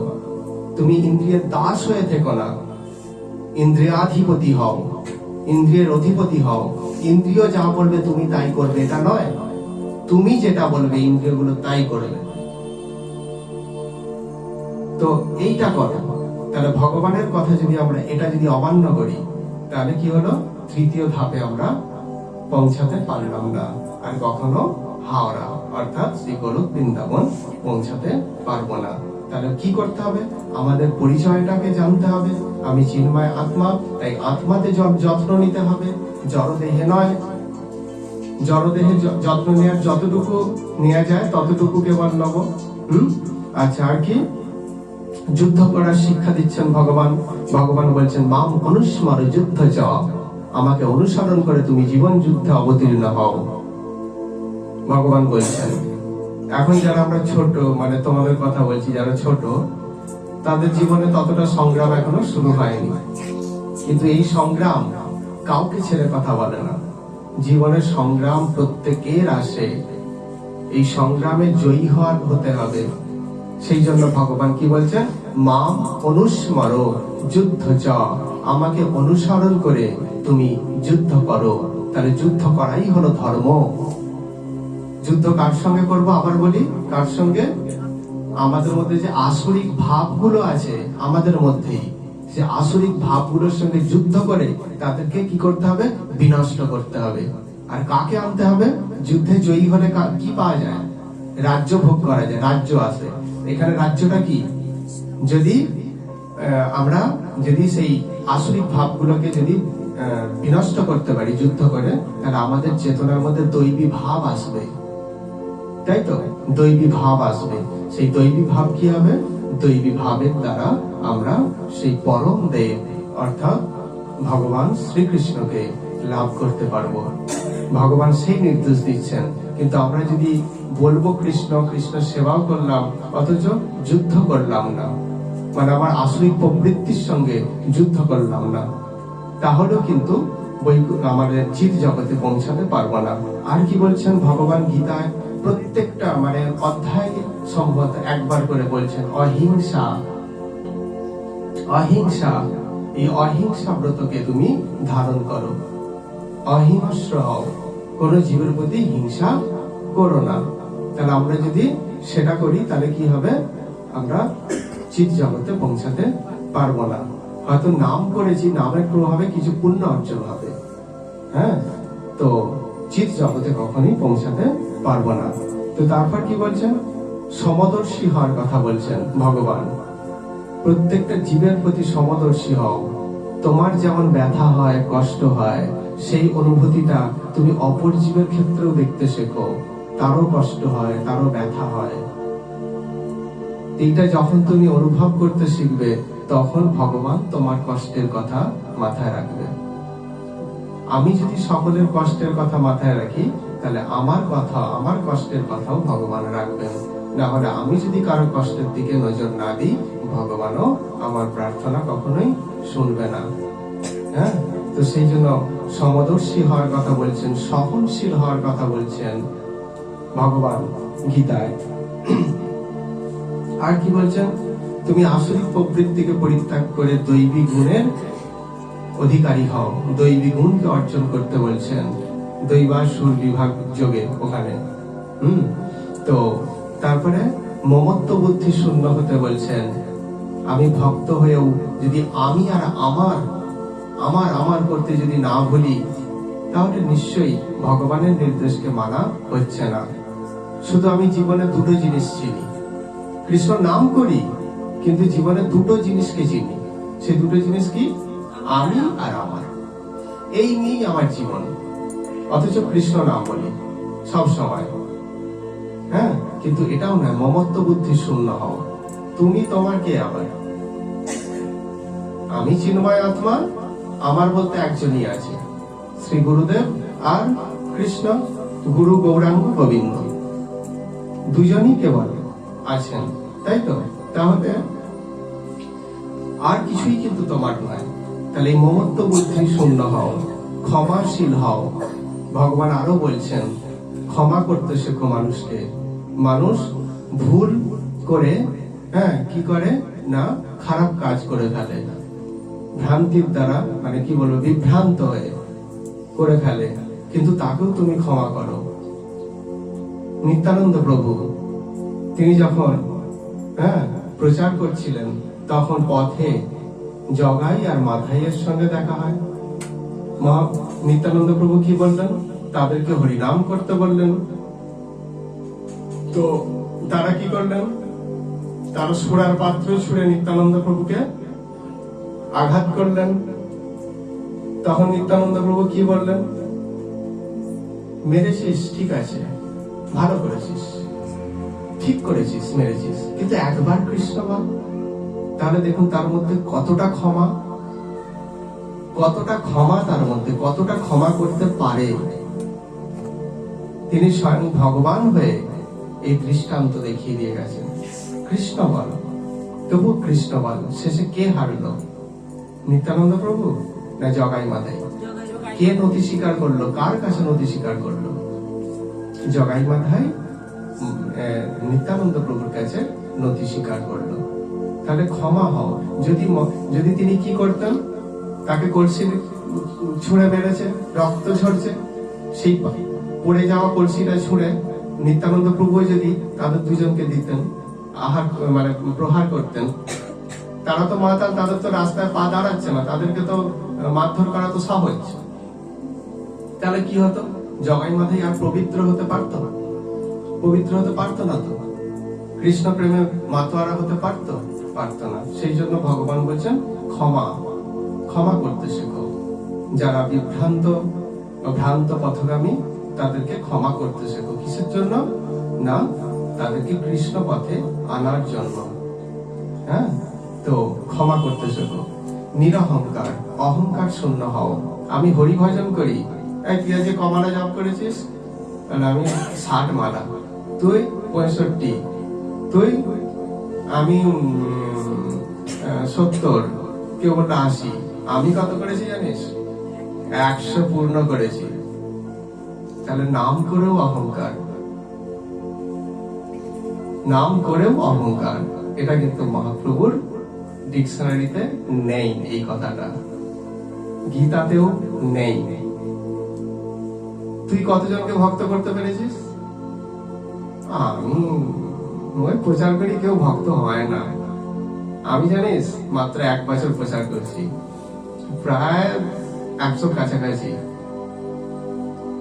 তুমি ইন্দ্রিয়ের দাস হয়ে থেকো না, ইন্দ্রিয়াধিপতি হও, ইন্দ্রিয়ের অধিপতি হও। ইন্দ্রিয় যা বলবে তুমি তাই করবে, এটা নয়। তুমি যেটা বলবে ইন্দ্রিয়গুলো তাই করবে। তো এইটা কথা। তাহলে ভগবানের কথা যদি আমরা এটা যদি অমান্য করি, তাহলে কি হলো? 3য় ধাপে আমরা পৌঁছাতে পারলাম না, আর কখনো হাওড়া অর্থাৎ শ্রী গোলক বৃন্দাবন পৌঁছাতে পারবো না। তাহলে কি করতে হবে? আমাদের পরিচয়টাকে জানতে হবে। আমি চিন্ময় আত্মা, তাই আত্মাতে যত্ন নিতে হবে, জড়দেহে নয়। জড়দেহে যত্ন নেওয়ার যতটুকু নেওয়া যায় ততটুকু কেবল নেব। আচ্ছা, আর কি? যুদ্ধ করার শিক্ষা দিচ্ছেন ভগবান। ভগবান বলছেন, মাম অনুস্মর যুদ্ধ চ, আমাকে অনুসরণ করে তুমি জীবন যুদ্ধে অবতীর্ণ হও। ভগবান বলছেন। এখন যারা আমরা ছোট, মানে তোমাদের কথা বলছি, যারা ছোট, তাদের জীবনে ততটা সংগ্রাম এখনো শুরু হয়নি, কিন্তু এই সংগ্রাম কাউকে ছেড়ে কথা বলে না। জীবনের সংগ্রাম প্রত্যেকের আসে, এই সংগ্রামে জয়ী হতে হবে। সেই জন্য ভগবান কি বলছেন? মাম অনুস্মর যুদ্ধ চ, আমাকে অনুসরণ করে তুমি যুদ্ধ করো। তাহলে যুদ্ধ করাই হলো ধর্ম। যুদ্ধ কার সঙ্গে করবো? আবার বলি, কার সঙ্গে? আমাদের মধ্যে যে আসরিক ভাবগুলো আছে আমাদের মধ্যেই, সে আসরিক ভাবগুলোর সঙ্গে যুদ্ধ করে তাদেরকে কি করতে হবে? বিনষ্ট করতে হবে। আর কাকে আনতে হবে? যুদ্ধে জয়ী হলে কি পাওয়া যায়? রাজ্য ভোগ করা যায়, রাজ্য আসে। এখানে রাজ্যটা কি? যদি আমরা যদি সেই আসরিক ভাবগুলোকে যদি বিনষ্ট করতে পারি যুদ্ধ করে, তাহলে আমাদের চেতনার মধ্যে দৈবী ভাব আসবে, তাই তো? দৈবী ভাব আসবে। সেই দৈবী ভাব কি হবে? দৈবী ভাবের দ্বারা আমরা সেই পরম দেব অর্থাৎ ভগবান শ্রীকৃষ্ণকে লাভ করতে পারবো। ভগবান সেই নির্দেশ দিচ্ছেন। কিন্তু আমরা যদি বলবো কৃষ্ণ কৃষ্ণ সেবাও করলাম, অথচ যুদ্ধ করলাম না, মানে আমার আসরিক প্রবৃত্তির সঙ্গে যুদ্ধ করলাম না, তাহলেও কিন্তু আমাদের চিৎ জগতে পৌঁছাতে পারবো না। আর কি বলছেন ভগবান গীতায়? প্রত্যেকটা মানে অধ্যায় সম্ভবত একবার করে বলছেন অহিংসা। অহিংসা, এই অহিংসা ব্রতকে তুমি ধারণ করো, অহিংস্র হও, কোন জীবের প্রতি হিংসা করো না। তাহলে আমরা যদি সেটা করি তাহলে কি হবে? আমরা চিৎ জগতে পৌঁছাতে পারবো না। হয়তো নাম করেছি, নামের প্রভাবে কিছু পুণ্য অর্জন হবে, হ্যাঁ, তো চিৎ জগতে কখনই পৌঁছাতে পারবো না। তো তারপর কি বলছেন? সমদর্শী হওয়ার কথা বলছেন ভগবান। প্রত্যেকটা জীবের প্রতি সমদর্শী হও। তোমার যেমন ব্যথা হয়, কষ্ট হয়, সেই অনুভূতিটা তুমি অপর জীবের ক্ষেত্রেও দেখতে শেখো। তারও কষ্ট হয়, তারও ব্যথা হয়। এইটা যখন তুমি অনুভব করতে শিখবে, তখন ভগবান তোমার কষ্টের কথা মাথায় রাখবে। আমি যদি সকলের কষ্টের কথা মাথায় রাখি, তাহলে আমার কথা, আমার কষ্টের কথাও ভগবান রাখবেন। না হলে আমি যদি কারো কষ্টের দিকে নজর না দিই, ভগবানও আমার প্রার্থনা কখনোই শুনবে না। হ্যাঁ, তো সেই জন্য সমদর্শী হওয়ার কথা বলছেন, সহনশীল হওয়ার কথা বলছেন ভগবান গীতায়। আর কি বলছেন? তুমি আসরিক প্রবৃত্তিকে পরিত্যাগ করে দৈবী গুণের অধিকারী হও। দৈবী গুণকে অর্জন করতে বলছেন দৈবাসুর বিভাগ যোগে ওখানে। তো তারপরে মমত্ব বুদ্ধি শূন্য হতে বলছেন। আমি ভক্ত হয়েও যদি আমি আর আমার আমার আমার করতে যদি না ভুলি, তাহলে নিশ্চয়ই ভগবানের নির্দেশকে মানা হচ্ছে না। শুধু আমি জীবনে দুটো জিনিস চিনি, কৃষ্ণ নাম করি, কিন্তু জীবনে দুটো জিনিসকে চিনি। সে দুটো জিনিস কি? আমি আর আমার। এই নিয়েই আমার জীবন। অথচ কৃষ্ণ নাম বলি সব সময়, হ্যাঁ, কিন্তু এটাও নয় মমত্ব বুদ্ধি শূন্য হও। তুমি তোমার কে? আমার। আমি চিন্ময় আত্মা, আমার বলতে একজনই আছে, শ্রী গুরুদেব আর কৃষ্ণ, গুরু গৌরাঙ্গ গোবিন্দ, দুজনই কেবল আছেন, তাই তো? তাহলে আর কিছুই কিন্তু তোমার নয়। তাহলে এই মমত্ব বুদ্ধি শূন্য হও, ক্ষমাশীল হও। ভগবান আরো বলছেন ক্ষমা করতে শেখো মানুষকে। মানুষ ভুল করে, হ্যাঁ, কি করে না, খারাপ কাজ করে ফেলে, ভ্রান্তির দ্বারা, মানে কি বলবো, বিভ্রান্ত হয়ে করে ফেলে, কিন্তু তাকেও তুমি ক্ষমা করো। নিত্যানন্দ প্রভু তিনি যখন প্রচার করছিলেন, তখন পথে জগাই আর মাধাইয়ের সঙ্গে দেখা হয়। নিত্যানন্দ প্রভু কি বললেন? তাদেরকে হরিনাম করতে বললেন। তো তারা কি করলেন? তারা সুরার পাত্র ছুঁড়ে নিত্যানন্দ প্রভুকে আঘাত করলেন। তখন নিত্যানন্দ প্রভু কি বললেন? মেরেছিস, ঠিক আছে, ভালো করেছিস, ঠিক করেছিস, মেরেছিস, কিন্তু একবার কৃষ্ণ বল। তাহলে দেখুন তার মধ্যে কতটা ক্ষমা, কতটা ক্ষমা, তার মধ্যে কতটা ক্ষমা করতে পারে। তিনি স্বয়ং ভগবান হয়ে এই দৃষ্টান্ত দেখিয়ে দিয়ে গেছেন। কৃষ্ণ বল, তবু কৃষ্ণ বল। শেষে কে হারলো? নিত্যানন্দ প্রভু না জগাই মাধাই? কে নতি স্বীকার করলো? কার কাছে নতি স্বীকার করলো? জগাই মাধাই নিত্যানন্দ প্রভুর কাছে নতি স্বীকার করলো। তাহলে ক্ষমা হও। যদি তিনি কি করতেন? তাকে কলসি ছুঁড়ে মেরেছে, রক্ত ঝরছে, সেই পড়ে যাওয়া কলসিটা ছুঁড়ে নিত্যানন্দ প্রভু যদি তাদের দুজনকে দিতেন, মানে প্রহার করতেন, তারা তো মাতাল, তাদের তো রাস্তায় পা দাঁড়াচ্ছে না, তাদেরকে তো মারধর করা তো সহজ। তাহলে কি হতো? জগাই মাধাই আর পবিত্র হতে পারতো? পবিত্র হতে পারতো না। তো কৃষ্ণ প্রেমে মাতোয়ারা হতে পারতো? পারতো না। সেই জন্য ভগবান বলছেন ক্ষমা, ক্ষমা করতে শেখো। যারা বিভ্রান্ত ও ভ্রান্ত পথগামী তাদেরকে ক্ষমা করতে শেখো। কিসের জন্য? না, তাদেরকে কৃষ্ণ পথে আনার জন্য। হ্যাঁ, তো ক্ষমা করতে শেখো। নিরহংকার, অহংকার শূন্য হও। আমি হরি ভজন করি, তুই আজকে কমালা জপ করেছিস, আমি 60 মালা, তুই 65, তুই আমি 70, কেউ বললো 80, আমি কত করেছি জানিস? 100 পূর্ণ করেছি। তাহলে নাম করেও অহংকার, নাম করেও অহংকার। এটা কিন্তু মহাপ্রভুর ডিকশনারিতে নেই, এই কথাটা গীতাতেও নেই। তুই কতজনকে ভক্ত করতে পেরেছিস? আমি ওই প্রচার করি, কেউ ভক্ত হয় না। আমি জানিস মাত্র 1 বছর প্রচার করছি, প্রায় 100 কাছাকাছি।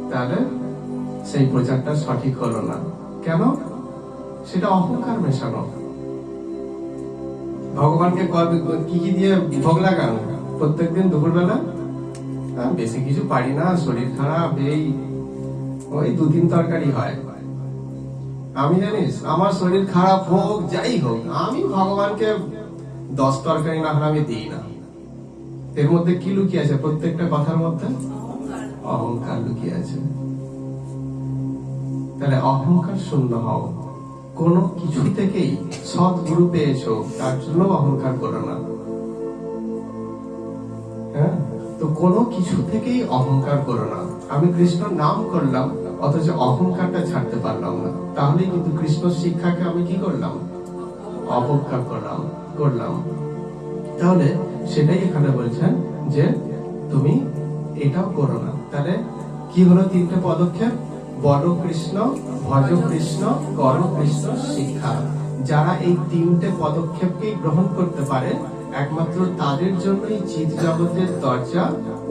তাহলে সেই প্রচারটা সঠিক হলো না কেন? সেটা অহংকার মেশানো। ভগবানকে কি কি দিয়ে ভোগ লাগান প্রত্যেকদিন দুপুরবেলা? বেশি কিছু পারি না, শরীর খারাপ, ওই 2-3 তরকারি হয়। আমি জানিস আমার শরীর খারাপ হোক যাই হোক, আমি ভগবানকে 10 তরকারি না হলে আমি দিই না। এর মধ্যে কি লুকিয়ে আছে? প্রত্যেকটা কথার মধ্যে অহংকার লুকিয়ে আছে। তাহলে অহংকার শূন্য হও। কোনো কিছু থেকেই সৎগুরু পেয়েছো, তার জন্য অহংকার করো না। হ্যাঁ, তো কোনো কিছু থেকেই অহংকার করো না। আমি কৃষ্ণ নাম করলাম, অথচ অহংকারটা ছাড়তে পারলাম না, তাহলে কিন্তু কৃষ্ণ শিক্ষাকে আমি কি করলাম? অবজ্ঞা করলাম। তাহলে সেটাই এখানে বলছেন যে তুমি এটাও করো না। তাহলে কি হলো 3টে পদক্ষেপ? বলো কৃষ্ণ, ভজ কৃষ্ণ, কর কৃষ্ণ শিক্ষা। যারা এই 3টে পদক্ষেপকেই গ্রহণ করতে পারে, একমাত্র তাদের জন্যই চিৎ জগতের দরজা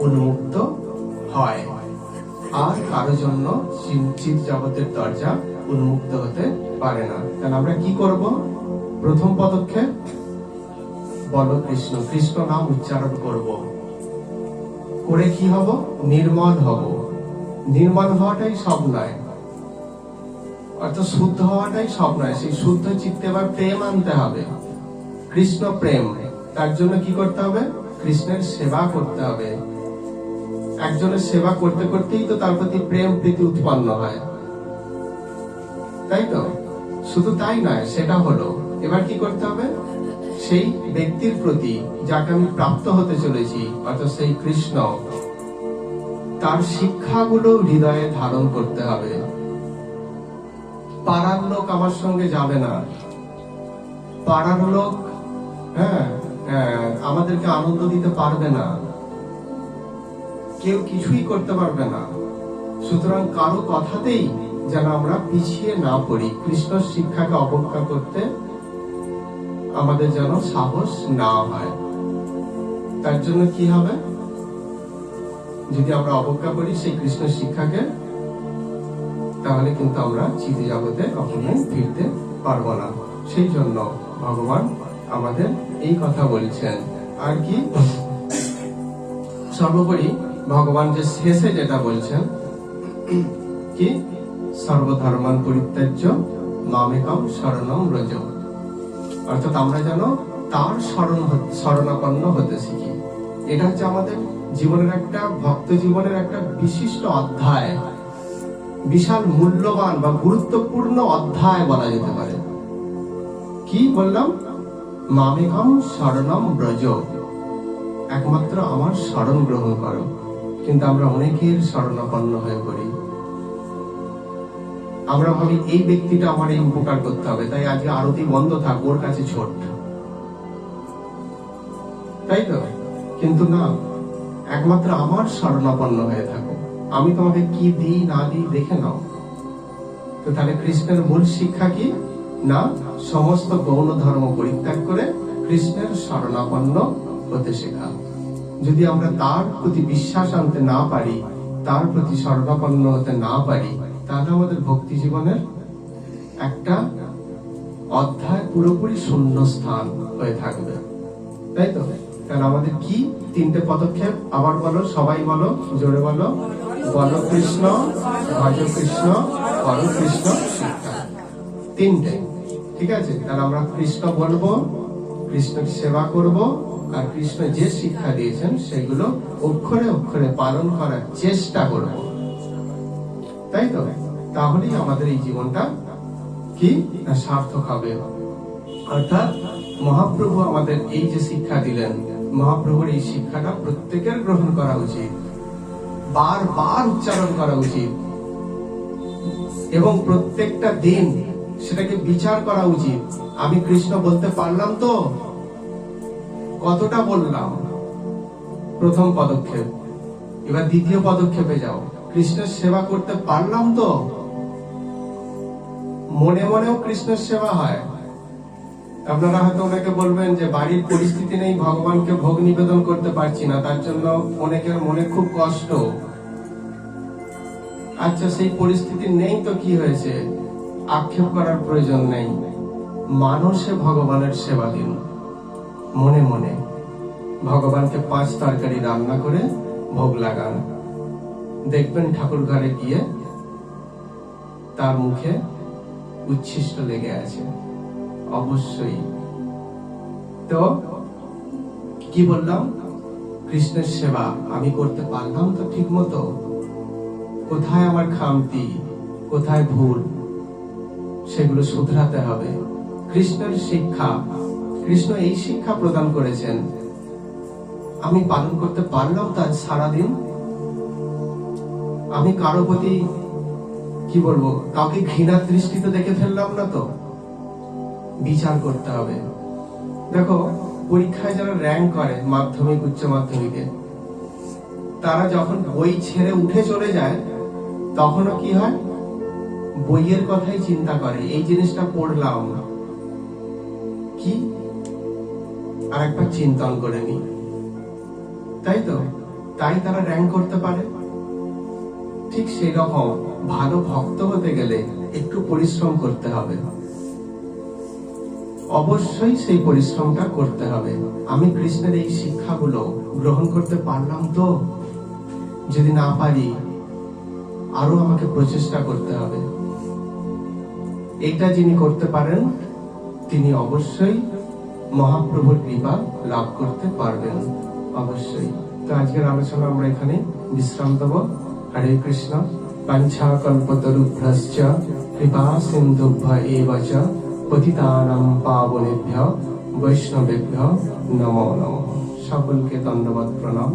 উন্মুক্ত হয়, আর কারো জন্য চিৎ জগতের দরজা উন্মুক্ত হতে পারে না। তাহলে আমরা কি করব? প্রথম পদক্ষেপ, বলো কৃষ্ণ, কৃষ্ণ নাম উচ্চারণ করব। করে কি হব? নির্মল হব। নির্মল হওয়াটাই সব নয়, অর্থাৎ শুদ্ধ হওয়াটাই সব নয়। সেই শুদ্ধ চিত্তে আবার প্রেম আনতে হবে, কৃষ্ণ প্রেম। তার জন্য কি করতে হবে? কৃষ্ণের সেবা করতে হবে। একজনের সেবা করতে করতেই তো তার প্রতি প্রেম প্রীতি উৎপন্ন হয়, তাই তো? শুধু তাই নয়, সেটা হলো, এবার কি করতে হবে? সেই ব্যক্তির প্রতি যাকে আমি প্রাপ্ত হতে চলেছি, অর্থাৎ সেই কৃষ্ণ, তার শিক্ষাগুলো হৃদয়ে ধারণ করতে হবে। পাড়ার লোক আমার সঙ্গে যাবে না, পাড়ার লোক আমাদেরকে আনন্দ দিতে পারবে না, কেউ কিছুই করতে পারবে না। সুতরাং কারো কথাতেই যেন আমরা পিছিয়ে না পড়ি। কৃষ্ণ শিক্ষাকে অবজ্ঞা করতে আমাদের যেন সাহস না হয়। তার জন্য কি হবে? যদি আমরা অবজ্ঞা করি সেই কৃষ্ণ শিক্ষাকে, তাহলে কিন্তু আমরা চিৎ জগতে কখনোই ফিরতে পারবো না। সেই জন্য ভগবান আমাদের এই কথা বলছেন। আর কি? সর্বোপরি ভগবান যে শেষে যেটা বলছেন কি? সর্বধর্মান পরিত্যাজ্য মামেকম শরণম ব্রজ। অর্থাৎ আমরা যেন তার শরণাপন্ন হতে শিখি। এটা হচ্ছে আমাদের জীবনের একটা, ভক্ত জীবনের একটা বিশিষ্ট অধ্যায়, বিশাল মূল্যবান বা গুরুত্বপূর্ণ অধ্যায় বলা যেতে পারে। কি বললাম? মামেকম শরণম ব্রজ, একমাত্র আমার শরণ গ্রহণ করো। কিন্তু আমরা অনেকের শরণাপন্ন হয়ে পড়ি। আমরা ভাবি এই ব্যক্তিটা আমার এই উপকার করতে হবে, তাই আজকে আরতি বন্ধ থাক, ওর কাছে ছোট, তাই তো? কিন্তু না, একমাত্র আমার শরণাপন্ন হয়ে থাকো। আমি তোমাকে কি দিই না দিই দেখে নাও। তো তাহলে কৃষ্ণের মূল শিক্ষা কি? না, সমস্ত গৌণ ধর্ম পরিত্যাগ করে কৃষ্ণের শরণাপন্ন হতে শেখা। যদি আমরা তার প্রতি বিশ্বাস আনতে না পারি, তার প্রতি শরণাপন্ন হতে না পারি, তাহলে আমাদের ভক্তি জীবনের একটা অধ্যায় পুরোপুরি শূন্য স্থান হয়ে থাকবে, তাই তো? কারণ আমাদের কি তিনটে পদক্ষেপ, আবার বলো, সবাই বলো, জোরে বলো। বলো কৃষ্ণ, ভজ কৃষ্ণ, কর কৃষ্ণ শিক্ষা। তিনটে, ঠিক আছে? তাহলে আমরা কৃষ্ণ বলবো, কৃষ্ণকে সেবা করব, আর কৃষ্ণ যে শিক্ষা দিয়েছেন সেগুলো অক্ষরে অক্ষরে পালন করার চেষ্টা করব, তাই তো? তাহলেই আমাদের এই জীবনটা কি না সার্থক হবে। অর্থাৎ মহাপ্রভু আমাদের এই যে শিক্ষা দিলেন, মহাপ্রভুর এই শিক্ষাটা প্রত্যেকের গ্রহণ করা উচিত, বারবার উচ্চারণ করা উচিত, এবং প্রত্যেকটা দিন সেটাকে বিচার করা উচিত। আমি কৃষ্ণ বলতে পারলাম তো? কতটা বললাম? প্রথম পদক্ষেপ। এবার দ্বিতীয় পদক্ষেপে যাও, কৃষ্ণের সেবা করতে পারলাম তো? মনে মনেও কৃষ্ণের সেবা হয়। আপনারা হয়তো অনেকে বলবেন যে বাড়ির পরিস্থিতি নেই, ভগবানকে ভোগ নিবেদন করতে পারছি না, তার জন্য অনেকের মনে খুব কষ্ট। আচ্ছা, সেই পরিস্থিতি নেই তো কি হয়েছে? আক্ষেপ করার প্রয়োজন নেই। মানুষে ভগবানের সেবা দিন, মনে মনে ভগবানকে 5 তরকারি রান্না করে ভোগ লাগান। দেখবেন ঠাকুর ঘরে গিয়ে তার মুখে উচ্ছিষ্ট লেগে আছে, অবশ্যই। তো কি বললাম? কৃষ্ণের সেবা আমি করতে পারলাম তো ঠিক মতো? কোথায় আমার খামতি, কোথায় ভুল, সেগুলো শুধরাতে হবে। কৃষ্ণের শিক্ষা, কৃষ্ণ এই শিক্ষা প্রদান করেছেন, আমি পালন করতে পারলাম তো আজ সারাদিন? আমি কারো প্রতি কি বলবো, কাউকে ঘৃণার দৃষ্টিতে দেখে ফেললাম না তো? বিচার করতে হবে। দেখো, পরীক্ষায় যারা র্যাঙ্ক করে মাধ্যমিক, উচ্চ মাধ্যমিকে, তারা যখন বই ছেড়ে উঠে চলে যায়, তখনও কি হয়? বইয়ের কথাই চিন্তা করে, এই জিনিসটা পড়লাম কি, আর একবার চিন্তন করে নি, তাই তো? তাই তারা র্যাঙ্ক করতে পারে। ঠিক সেই রকম ভালো ভক্ত হতে গেলে একটু পরিশ্রম করতে হবে, অবশ্যই সেই পরিশ্রমটা করতে হবে। আমি কৃষ্ণের এই শিক্ষাগুলো গ্রহণ করতে পারলাম তো? যদি না পারি, আরো আমাকে প্রচেষ্টা করতে হবে। এটা যিনি করতে পারেন, তিনি অবশ্যই মহাপ্রভুর কৃপা লাভ করতে পারবেন, অবশ্যই। তো আজকের আলোচনা আমরা এখানে বিশ্রাম দেব। হরে কৃষ্ণ। বাঞ্ছা কল্পতরুভ্যশ্চ কৃপা সিন্ধুভ্য এব চ পতিতানাং পাবনেভ্যো বৈষ্ণবেভ্যো নমো নমঃ। সকলকে ধন্যবাদ, প্রণাম।